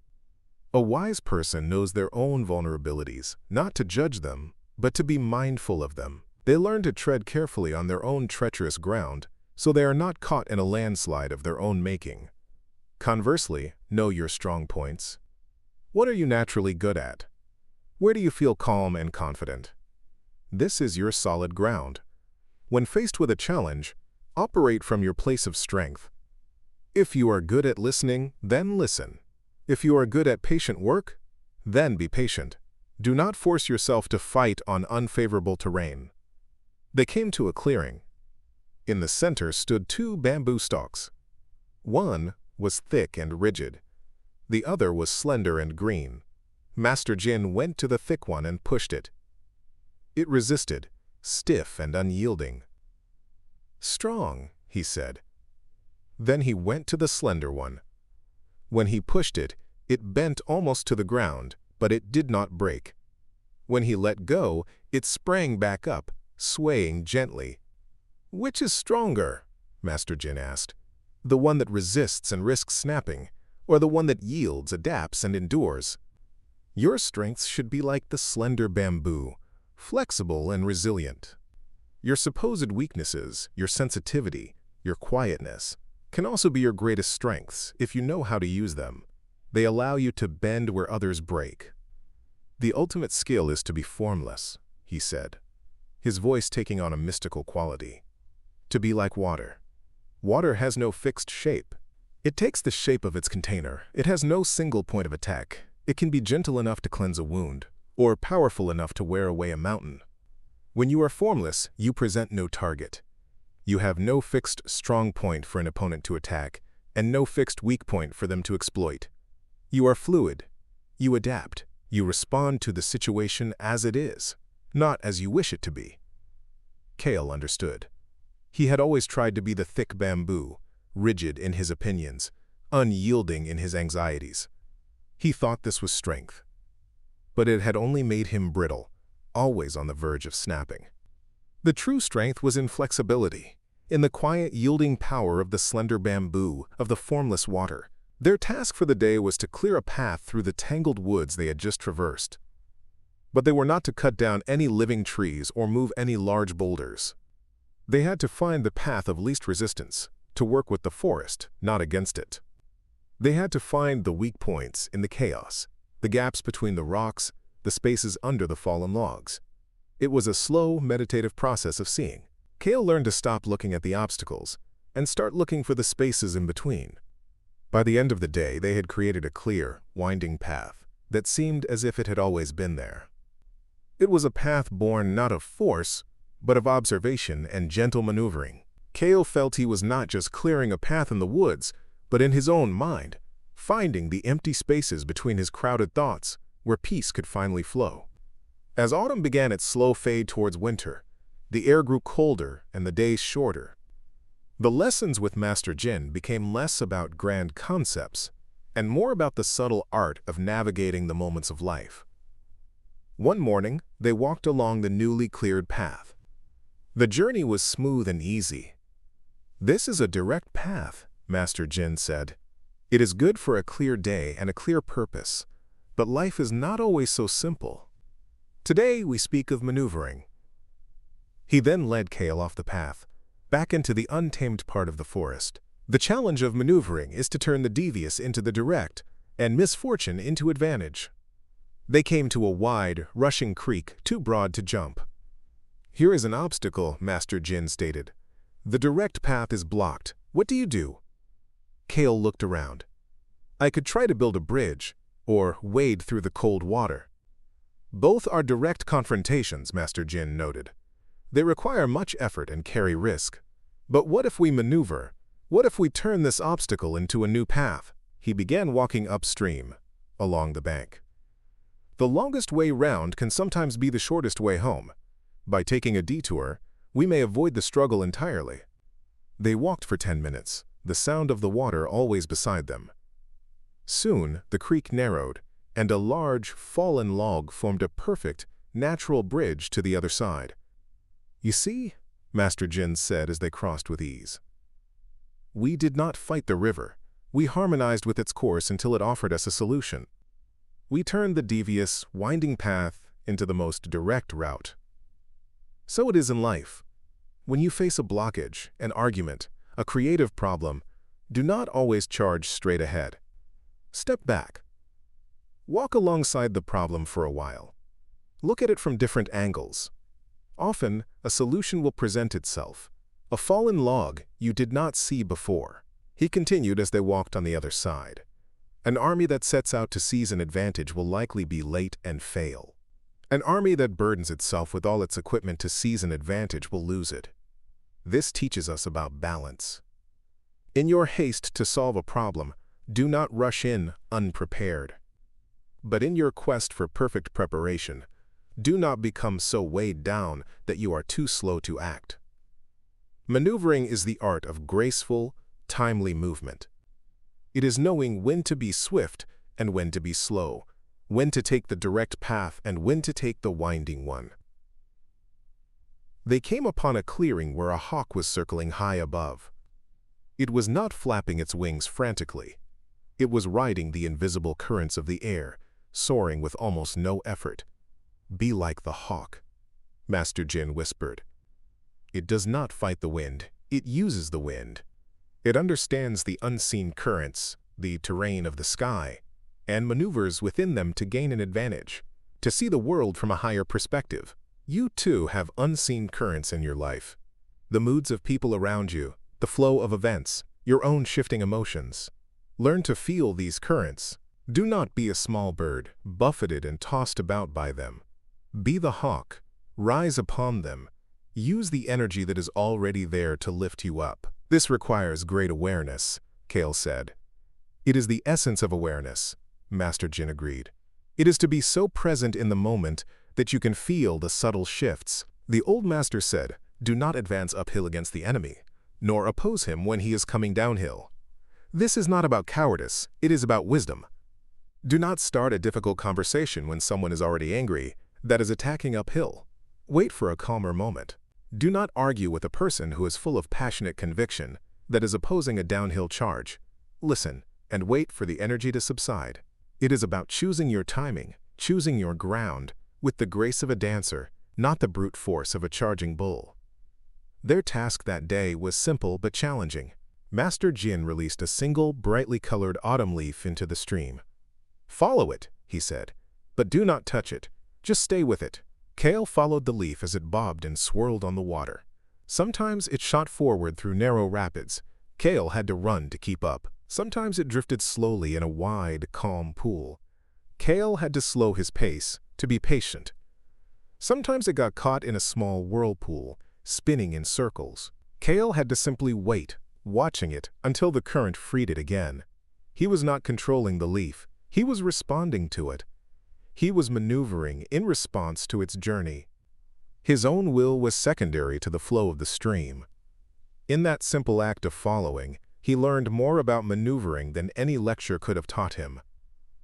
A wise person knows their own vulnerabilities, not to judge them, but to be mindful of them. They learn to tread carefully on their own treacherous ground, so they are not caught in a landslide of their own making. Conversely, know your strong points. What are you naturally good at? Where do you feel calm and confident? This is your solid ground. When faced with a challenge, operate from your place of strength. If you are good at listening, then listen. If you are good at patient work, then be patient. Do not force yourself to fight on unfavorable terrain." They came to a clearing. In the center stood 2 bamboo stalks. One was thick and rigid. The other was slender and green. Master Jin went to the thick one and pushed it. It resisted, stiff and unyielding. "Strong," he said. Then he went to the slender one. When he pushed it, it bent almost to the ground, but it did not break. When he let go, it sprang back up, swaying gently. "Which is stronger?" Master Jin asked. "The one that resists and risks snapping, or the one that yields, adapts, and endures? Your strengths should be like the slender bamboo, flexible and resilient. Your supposed weaknesses, your sensitivity, your quietness, can also be your greatest strengths if you know how to use them. They allow you to bend where others break. The ultimate skill is to be formless," he said, his voice taking on a mystical quality. "To be like water. Water has no fixed shape. It takes the shape of its container. It has no single point of attack. It can be gentle enough to cleanse a wound, or powerful enough to wear away a mountain. When you are formless, you present no target. You have no fixed strong point for an opponent to attack, and no fixed weak point for them to exploit. You are fluid. You adapt. You respond to the situation as it is, not as you wish it to be." Kale understood. He had always tried to be the thick bamboo, rigid in his opinions, unyielding in his anxieties. He thought this was strength. But it had only made him brittle, always on the verge of snapping. The true strength was in flexibility, in the quiet, yielding power of the slender bamboo, of the formless water. Their task for the day was to clear a path through the tangled woods they had just traversed. But they were not to cut down any living trees or move any large boulders. They had to find the path of least resistance, to work with the forest, not against it. They had to find the weak points in the chaos, the gaps between the rocks, the spaces under the fallen logs. It was a slow, meditative process of seeing. Kale learned to stop looking at the obstacles and start looking for the spaces in between. By the end of the day, they had created a clear, winding path that seemed as if it had always been there. It was a path born not of force, but of observation and gentle maneuvering. Kale felt he was not just clearing a path in the woods, but in his own mind, finding the empty spaces between his crowded thoughts where peace could finally flow. As autumn began its slow fade towards winter, the air grew colder and the days shorter. The lessons with Master Jin became less about grand concepts and more about the subtle art of navigating the moments of life. One morning, they walked along the newly cleared path. The journey was smooth and easy. "This is a direct path," Master Jin said. "It is good for a clear day and a clear purpose, but life is not always so simple. Today we speak of maneuvering." He then led Kale off the path, back into the untamed part of the forest. The challenge of maneuvering is to turn the devious into the direct and misfortune into advantage. They came to a wide, rushing creek too broad to jump. "Here is an obstacle," Master Jin stated. "The direct path is blocked. What do you do?" Kale looked around. "I could try to build a bridge, or wade through the cold water." "Both are direct confrontations," Master Jin noted. "They require much effort and carry risk. But what if we maneuver, What if we turn this obstacle into a new path? He began walking upstream, along the bank. The longest way round can sometimes be the shortest way home. By taking a detour, we may avoid the struggle entirely. They walked for 10 minutes, the sound of the water always beside them. Soon, the creek narrowed, and a large, fallen log formed a perfect, natural bridge to the other side. "You see," Master Jin said as they crossed with ease. "We did not fight the river. We harmonized with its course until it offered us a solution. We turned the devious, winding path into the most direct route." So it is in life. When you face a blockage, an argument, a creative problem, do not always charge straight ahead. Step back. Walk alongside the problem for a while. Look at it from different angles. Often, a solution will present itself, a fallen log you did not see before. He continued as they walked on the other side. An army that sets out to seize an advantage will likely be late and fail. An army that burdens itself with all its equipment to seize an advantage will lose it. This teaches us about balance. In your haste to solve a problem, do not rush in unprepared. But in your quest for perfect preparation, do not become so weighed down that you are too slow to act. Maneuvering is the art of graceful, timely movement. It is knowing when to be swift and when to be slow, when to take the direct path and when to take the winding one. They came upon a clearing where a hawk was circling high above. It was not flapping its wings frantically. It was riding the invisible currents of the air, soaring with almost no effort. "Be like the hawk," Master Jin whispered. "It does not fight the wind, it uses the wind. It understands the unseen currents, the terrain of the sky, and maneuvers within them to gain an advantage, to see the world from a higher perspective. You too have unseen currents in your life. The moods of people around you, the flow of events, your own shifting emotions. Learn to feel these currents. Do not be a small bird, buffeted and tossed about by them. Be the hawk. Rise upon them. Use the energy that is already there to lift you up." "This requires great awareness," Kale said. "It is the essence of awareness," Master Jin agreed. "It is to be so present in the moment that you can feel the subtle shifts." The old master said, "Do not advance uphill against the enemy, nor oppose him when he is coming downhill. This is not about cowardice, it is about wisdom. Do not start a difficult conversation when someone is already angry, that is attacking uphill. Wait for a calmer moment. Do not argue with a person who is full of passionate conviction, that is opposing a downhill charge. Listen, and wait for the energy to subside. It is about choosing your timing, choosing your ground, with the grace of a dancer, not the brute force of a charging bull." Their task that day was simple but challenging. Master Jin released a single, brightly colored autumn leaf into the stream. "Follow it," he said, "but do not touch it. Just stay with it." Kale followed the leaf as it bobbed and swirled on the water. Sometimes it shot forward through narrow rapids. Kale had to run to keep up. Sometimes it drifted slowly in a wide, calm pool. Kale had to slow his pace, to be patient. Sometimes it got caught in a small whirlpool, spinning in circles. Kale had to simply wait, watching it until the current freed it again. He was not controlling the leaf, he was responding to it. He was maneuvering in response to its journey. His own will was secondary to the flow of the stream. In that simple act of following, he learned more about maneuvering than any lecture could have taught him.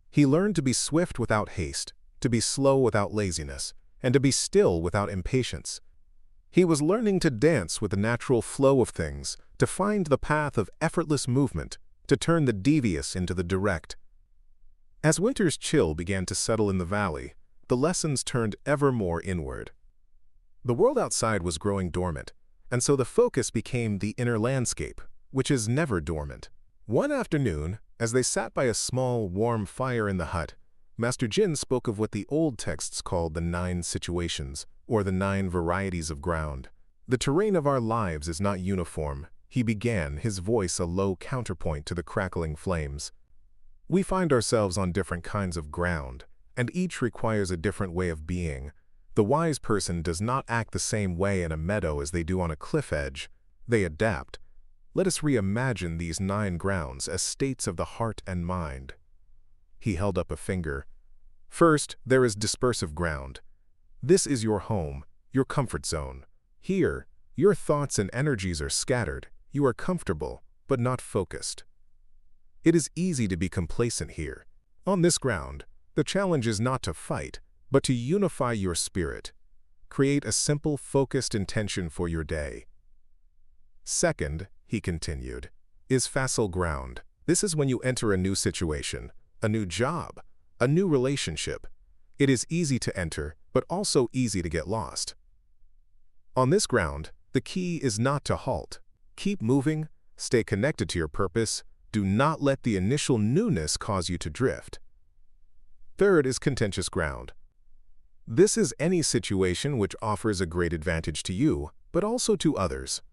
He learned to be swift without haste, to be slow without laziness, and to be still without impatience. He was learning to dance with the natural flow of things, to find the path of effortless movement, to turn the devious into the direct. As winter's chill began to settle in the valley, the lessons turned ever more inward. The world outside was growing dormant, and so the focus became the inner landscape, which is never dormant. One afternoon, as they sat by a small, warm fire in the hut, Master Jin spoke of what the old texts called the 9 situations, or the 9 varieties of ground. "The terrain of our lives is not uniform," he began, his voice a low counterpoint to the crackling flames. "We find ourselves on different kinds of ground, and each requires a different way of being. The wise person does not act the same way in a meadow as they do on a cliff edge. They adapt. Let us reimagine these 9 grounds as states of the heart and mind. He held up a finger. First, there is dispersive ground. This is your home, your comfort zone. Here, your thoughts and energies are scattered. You are comfortable, but not focused. It is easy to be complacent here. On this ground, the challenge is not to fight, but to unify your spirit. Create a simple, focused intention for your day. Second, he continued, is facile ground. This is when you enter a new situation, a new job, a new relationship. It is easy to enter, but also easy to get lost. On this ground, the key is not to halt. Keep moving, stay connected to your purpose. Do not let the initial newness cause you to drift. Third is contentious ground. This is any situation which offers a great advantage to you, but also to others.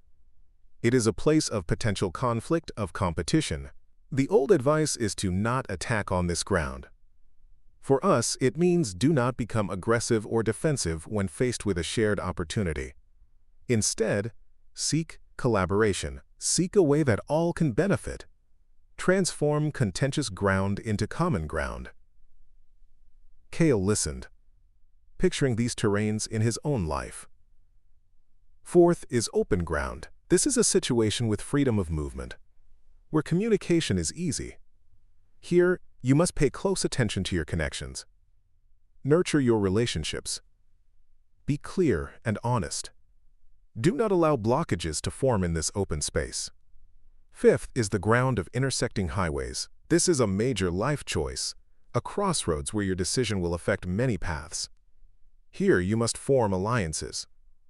It is a place of potential conflict, of competition. The old advice is to not attack on this ground. For us, it means do not become aggressive or defensive when faced with a shared opportunity. Instead, seek collaboration. Seek a way that all can benefit. Transform contentious ground into common ground. Cale listened, picturing these terrains in his own life. Fourth is open ground. This is a situation with freedom of movement, where communication is easy. Here, you must pay close attention to your connections. Nurture your relationships. Be clear and honest. Do not allow blockages to form in this open space. Fifth is the ground of intersecting highways. This is a major life choice, a crossroads where your decision will affect many paths. Here, you must form alliances.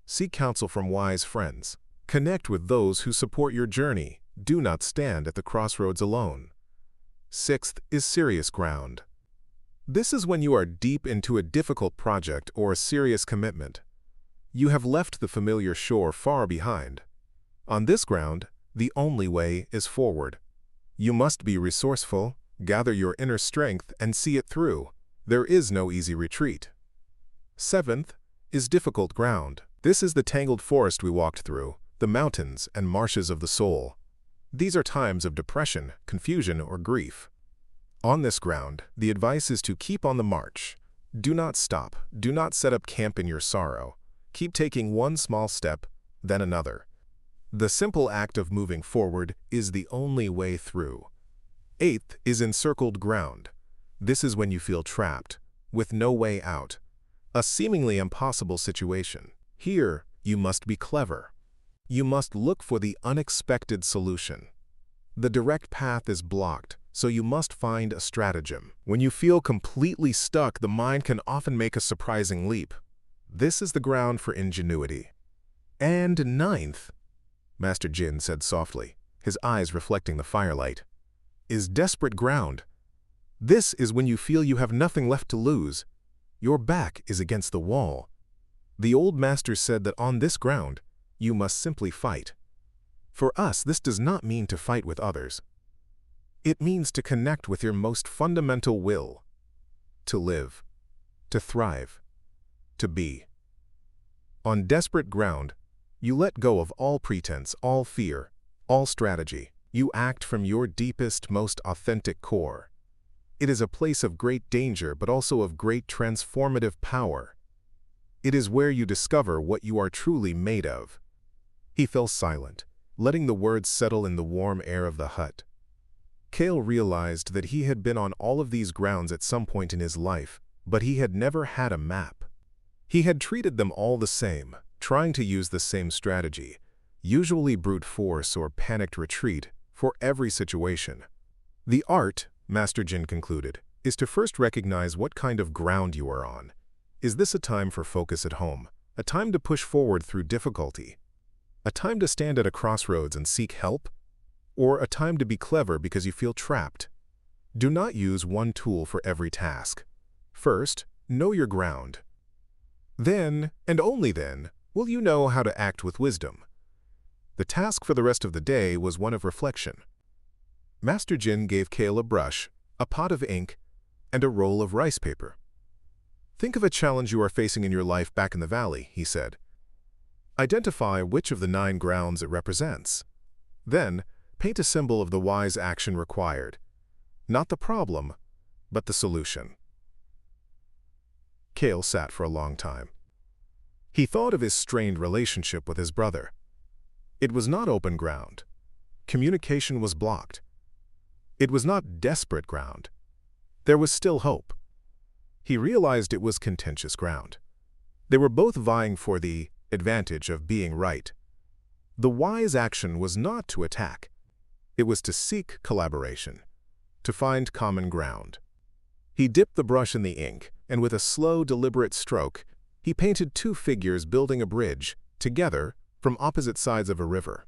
Seek counsel from wise friends. Connect with those who support your journey. Do not stand at the crossroads alone. Sixth is serious ground. This is when you are deep into a difficult project or a serious commitment. You have left the familiar shore far behind. On this ground, the only way is forward. You must be resourceful, gather your inner strength, and see it through. There is no easy retreat. Seventh is difficult ground. This is the tangled forest we walked through, the mountains and marshes of the soul. These are times of depression, confusion, or grief. On this ground, the advice is to keep on the march. Do not stop. Do not set up camp in your sorrow. Keep taking one small step, then another. The simple act of moving forward is the only way through. Eighth is encircled ground. This is when you feel trapped, with no way out. A seemingly impossible situation. Here, you must be clever. You must look for the unexpected solution. The direct path is blocked, so you must find a stratagem. When you feel completely stuck, the mind can often make a surprising leap. This is the ground for ingenuity. And ninth, Master Jin said softly, his eyes reflecting the firelight, is desperate ground. This is when you feel you have nothing left to lose. Your back is against the wall. The old master said that on this ground, you must simply fight. For us, this does not mean to fight with others. It means to connect with your most fundamental will, to live, to thrive, to be. On desperate ground, you let go of all pretense, all fear, all strategy. You act from your deepest, most authentic core. It is a place of great danger, but also of great transformative power. It is where you discover what you are truly made of. He fell silent, letting the words settle in the warm air of the hut. Cale realized that he had been on all of these grounds at some point in his life, but he had never had a map. He had treated them all the same, trying to use the same strategy, usually brute force or panicked retreat, for every situation. The art, Master Jin concluded, is to first recognize what kind of ground you are on. Is this a time for focus at home, a time to push forward through difficulty, a time to stand at a crossroads and seek help, or a time to be clever because you feel trapped? Do not use one tool for every task. First, know your ground. Then, and only then, will you know how to act with wisdom. The task for the rest of the day was one of reflection. Master Jin gave Cale a brush, a pot of ink, and a roll of rice paper. Think of a challenge you are facing in your life back in the valley, he said. Identify which of the 9 grounds it represents. Then, paint a symbol of the wise action required. Not the problem, but the solution. Kale sat for a long time. He thought of his strained relationship with his brother. It was not open ground. Communication was blocked. It was not desperate ground. There was still hope. He realized it was contentious ground. They were both vying for the advantage of being right. The wise action was not to attack. It was to seek collaboration, to find common ground. He dipped the brush in the ink, and with a slow, deliberate stroke, he painted two figures building a bridge, together, from opposite sides of a river.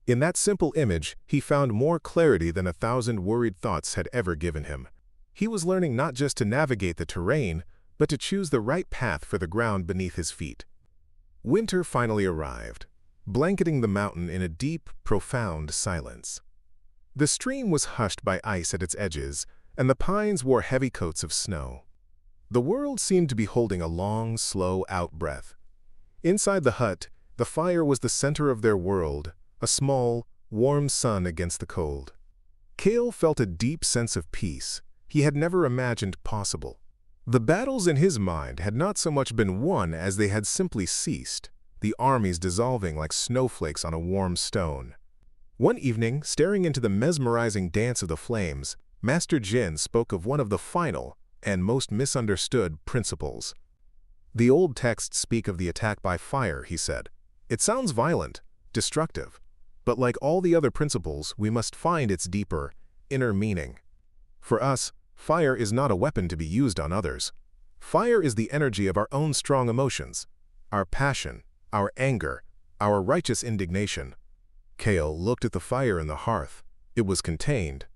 In that simple image, he found more clarity than 1,000 worried thoughts had ever given him. He was learning not just to navigate the terrain, but to choose the right path for the ground beneath his feet. Winter finally arrived, blanketing the mountain in a deep, profound silence. The stream was hushed by ice at its edges, and the pines wore heavy coats of snow. The world seemed to be holding a long, slow out-breath. Inside the hut, the fire was the center of their world, a small, warm sun against the cold. Kale felt a deep sense of peace he had never imagined possible. The battles in his mind had not so much been won as they had simply ceased, the armies dissolving like snowflakes on a warm stone. One evening, staring into the mesmerizing dance of the flames, Master Jin spoke of one of the final and most misunderstood principles. The old texts speak of the attack by fire, he said. It sounds violent, destructive, but like all the other principles, we must find its deeper, inner meaning. For us, fire is not a weapon to be used on others. Fire is the energy of our own strong emotions, our passion, our anger, our righteous indignation. Kale looked at the fire in the hearth. It was contained,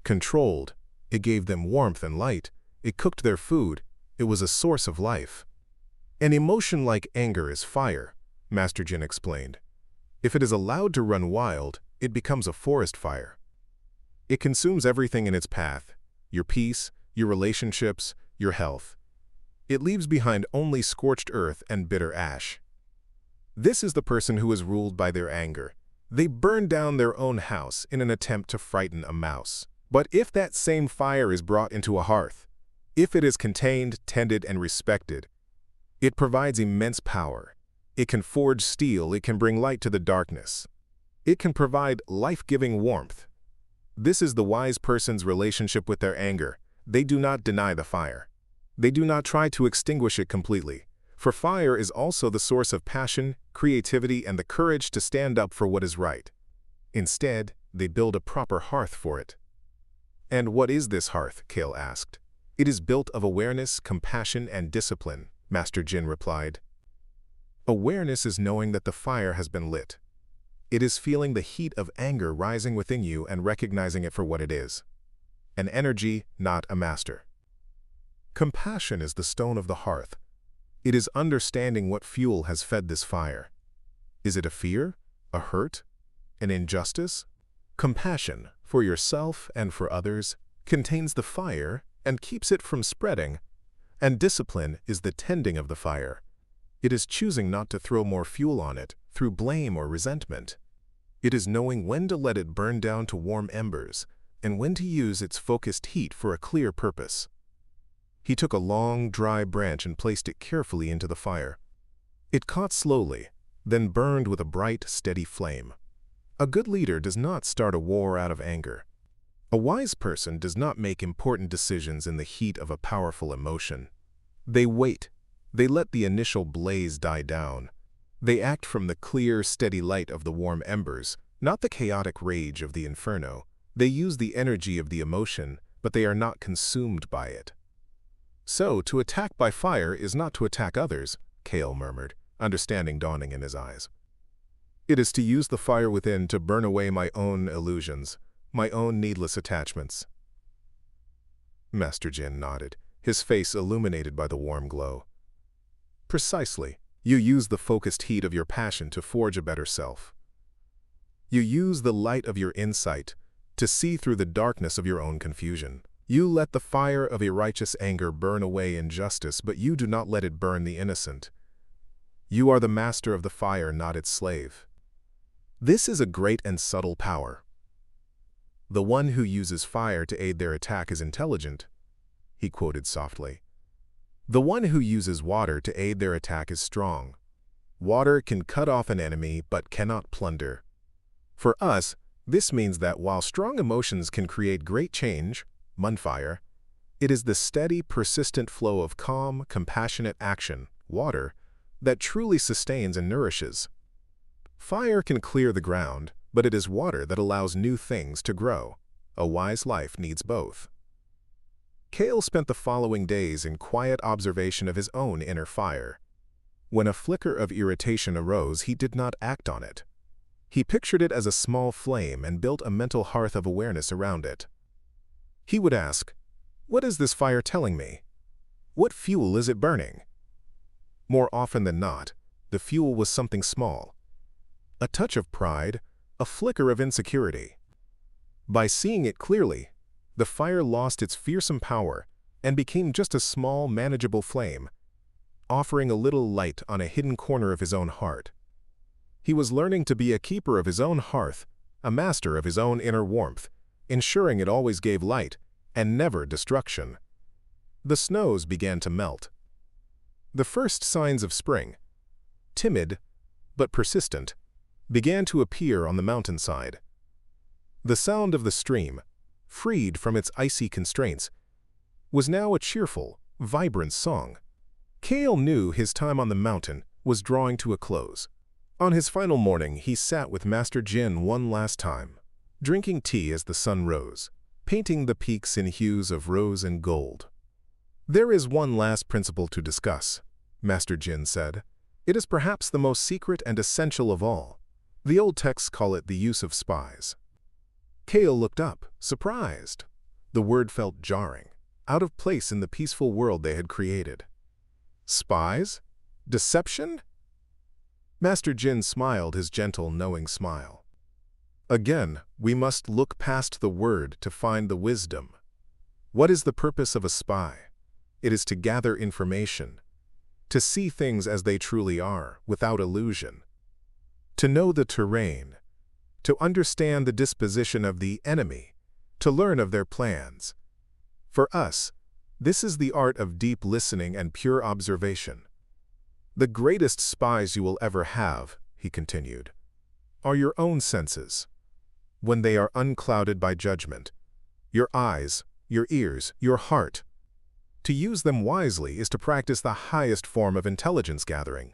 controlled. It gave them warmth and light. It cooked their food. It was a source of life. An emotion like anger is fire, Master Jin explained. If it is allowed to run wild, it becomes a forest fire. It consumes everything in its path, your peace, your relationships, your health. It leaves behind only scorched earth and bitter ash. This is the person who is ruled by their anger. They burn down their own house in an attempt to frighten a mouse. But if that same fire is brought into a hearth, if it is contained, tended, and respected, it provides immense power. It can forge steel, it can bring light to the darkness. It can provide life-giving warmth. This is the wise person's relationship with their anger. They do not deny the fire. They do not try to extinguish it completely. For fire is also the source of passion, creativity, and the courage to stand up for what is right. Instead, they build a proper hearth for it. And what is this hearth? Kale asked. It is built of awareness, compassion, and discipline, Master Jin replied. Awareness is knowing that the fire has been lit. It is feeling the heat of anger rising within you and recognizing it for what it is. An energy, not a master. Compassion is the stone of the hearth. It is understanding what fuel has fed this fire. Is it a fear, a hurt, an injustice? Compassion, for yourself and for others, contains the fire and keeps it from spreading, and discipline is the tending of the fire. It is choosing not to throw more fuel on it through blame or resentment. It is knowing when to let it burn down to warm embers and when to use its focused heat for a clear purpose. He took a long, dry branch and placed it carefully into the fire. It caught slowly, then burned with a bright, steady flame. A good leader does not start a war out of anger. A wise person does not make important decisions in the heat of a powerful emotion. They wait. They let the initial blaze die down. They act from the clear, steady light of the warm embers, not the chaotic rage of the inferno. They use the energy of the emotion, but they are not consumed by it. So, to attack by fire is not to attack others, Kale murmured, understanding dawning in his eyes. It is to use the fire within to burn away my own illusions, my own needless attachments. Master Jin nodded, his face illuminated by the warm glow. Precisely. You use the focused heat of your passion to forge a better self. You use the light of your insight to see through the darkness of your own confusion. You let the fire of a righteous anger burn away injustice, but you do not let it burn the innocent. You are the master of the fire, not its slave. This is a great and subtle power. The one who uses fire to aid their attack is intelligent, he quoted softly. The one who uses water to aid their attack is strong. Water can cut off an enemy but cannot plunder. For us, this means that while strong emotions can create great change, fire, it is the steady, persistent flow of calm, compassionate action, water, that truly sustains and nourishes. Fire can clear the ground, but it is water that allows new things to grow. A wise life needs both. Kale spent the following days in quiet observation of his own inner fire. When a flicker of irritation arose, he did not act on it. He pictured it as a small flame and built a mental hearth of awareness around it. He would ask, "What is this fire telling me? What fuel is it burning?" More often than not, the fuel was something small. A touch of pride, a flicker of insecurity. By seeing it clearly, the fire lost its fearsome power and became just a small, manageable flame, offering a little light on a hidden corner of his own heart. He was learning to be a keeper of his own hearth, a master of his own inner warmth, ensuring it always gave light and never destruction. The snows began to melt. The first signs of spring, timid but persistent, began to appear on the mountainside. The sound of the stream, freed from its icy constraints, was now a cheerful, vibrant song. Kale knew his time on the mountain was drawing to a close. On his final morning, he sat with Master Jin one last time, drinking tea as the sun rose, painting the peaks in hues of rose and gold. "There is one last principle to discuss," Master Jin said. "It is perhaps the most secret and essential of all. The old texts call it the use of spies." Kale looked up, surprised. The word felt jarring, out of place in the peaceful world they had created. Spies? Deception? Master Jin smiled his gentle, knowing smile. "Again, we must look past the word to find the wisdom. What is the purpose of a spy? It is to gather information, to see things as they truly are, without illusion, to know the terrain, to understand the disposition of the enemy, to learn of their plans. For us, this is the art of deep listening and pure observation. The greatest spies you will ever have," he continued, "are your own senses, when they are unclouded by judgment. Your eyes, your ears, your heart. To use them wisely is to practice the highest form of intelligence gathering."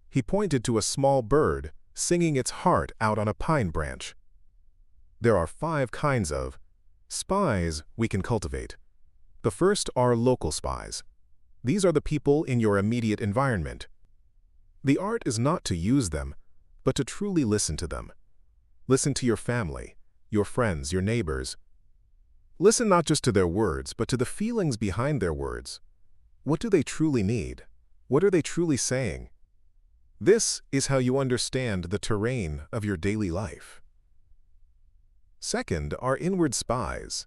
He pointed to a small bird singing its heart out on a pine branch. "There are 5 kinds of spies we can cultivate. The first are local spies. These are the people in your immediate environment. The art is not to use them, but to truly listen to them. Listen to your family, your friends, your neighbors. Listen not just to their words, but to the feelings behind their words. What do they truly need? What are they truly saying? This is how you understand the terrain of your daily life." Second are inward spies.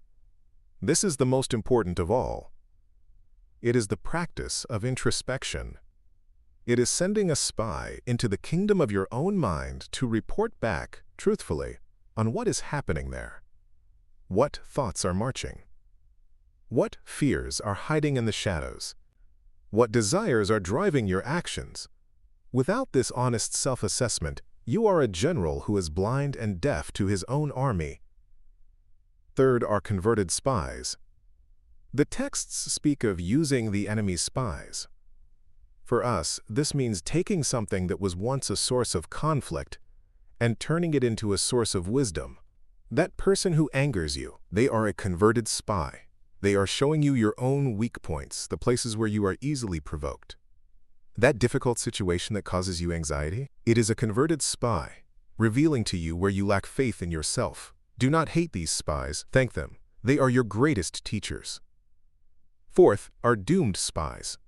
This is the most important of all. It is the practice of introspection. It is sending a spy into the kingdom of your own mind to report back, truthfully, on what is happening there. What thoughts are marching? What fears are hiding in the shadows? What desires are driving your actions? Without this honest self-assessment, you are a general who is blind and deaf to his own army. Third are converted spies. The texts speak of using the enemy's spies. For us, this means taking something that was once a source of conflict and turning it into a source of wisdom. That person who angers you, they are a converted spy. They are showing you your own weak points, the places where you are easily provoked. That difficult situation that causes you anxiety, it is a converted spy, revealing to you where you lack faith in yourself. Do not hate these spies, thank them. They are your greatest teachers. Fourth are doomed spies.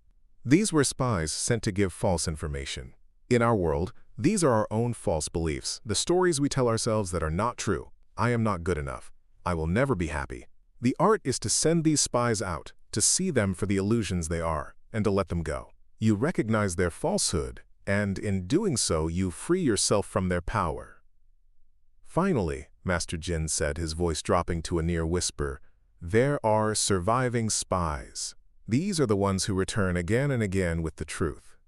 These were spies sent to give false information. In our world, these are our own false beliefs, the stories we tell ourselves that are not true. I am not good enough. I will never be happy. The art is to send these spies out, to see them for the illusions they are, and to let them go. You recognize their falsehood, and in doing so, you free yourself from their power. Finally, Master Jin said, his voice dropping to a near whisper, there are surviving spies. These are the ones who return again and again with the truth.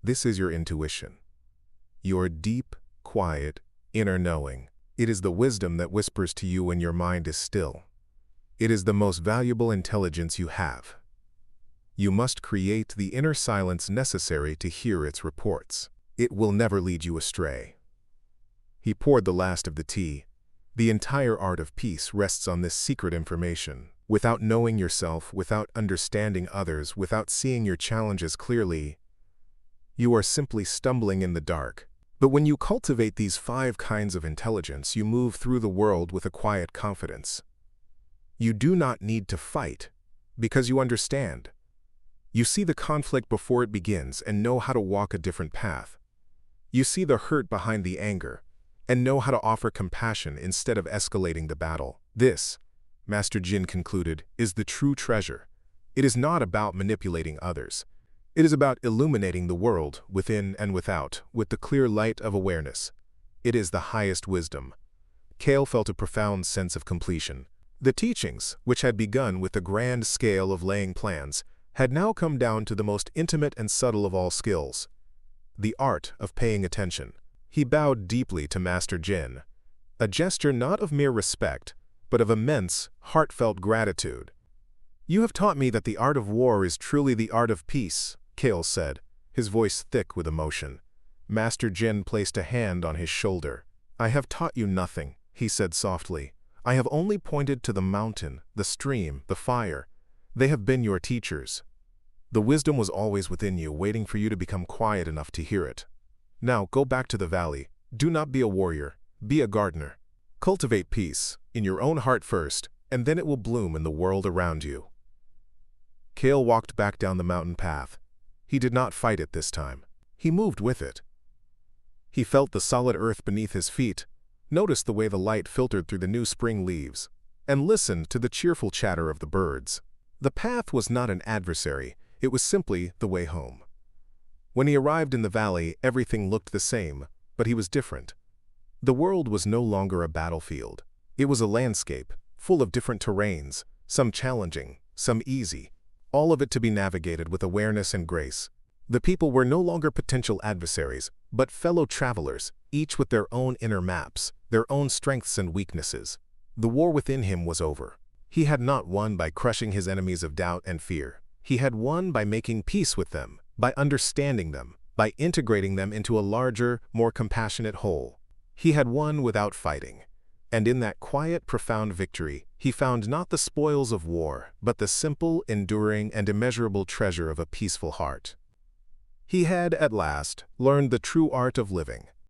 This is your intuition. Your deep, quiet, inner knowing. It is the wisdom that whispers to you when your mind is still. It is the most valuable intelligence you have. You must create the inner silence necessary to hear its reports. It will never lead you astray. He poured the last of the tea. The entire art of peace rests on this secret information. Without knowing yourself, without understanding others, without seeing your challenges clearly, you are simply stumbling in the dark. But when you cultivate these 5 kinds of intelligence, you move through the world with a quiet confidence. You do not need to fight, because you understand. You see the conflict before it begins and know how to walk a different path. You see the hurt behind the anger, and know how to offer compassion instead of escalating the battle. This, Master Jin concluded, is the true treasure. It is not about manipulating others. It is about illuminating the world, within and without, with the clear light of awareness. It is the highest wisdom. Kale felt a profound sense of completion. The teachings, which had begun with the grand scale of laying plans, had now come down to the most intimate and subtle of all skills, the art of paying attention. He bowed deeply to Master Jin, a gesture not of mere respect, but of immense, heartfelt gratitude. You have taught me that the art of war is truly the art of peace, Kale said, his voice thick with emotion. Master Jin placed a hand on his shoulder. I have taught you nothing, he said softly. I have only pointed to the mountain, the stream, the fire. They have been your teachers. The wisdom was always within you, waiting for you to become quiet enough to hear it. Now go back to the valley. Do not be a warrior, be a gardener. Cultivate peace, in your own heart first, and then it will bloom in the world around you. Kale walked back down the mountain path. He did not fight it this time. He moved with it. He felt the solid earth beneath his feet, noticed the way the light filtered through the new spring leaves, and listened to the cheerful chatter of the birds. The path was not an adversary, it was simply the way home. When he arrived in the valley, everything looked the same, but he was different. The world was no longer a battlefield. It was a landscape, full of different terrains, some challenging, some easy, all of it to be navigated with awareness and grace. The people were no longer potential adversaries, but fellow travelers, each with their own inner maps, their own strengths and weaknesses. The war within him was over. He had not won by crushing his enemies of doubt and fear. He had won by making peace with them, by understanding them, by integrating them into a larger, more compassionate whole. He had won without fighting. And in that quiet, profound victory, he found not the spoils of war, but the simple, enduring, and immeasurable treasure of a peaceful heart. He had, at last, learned the true art of living.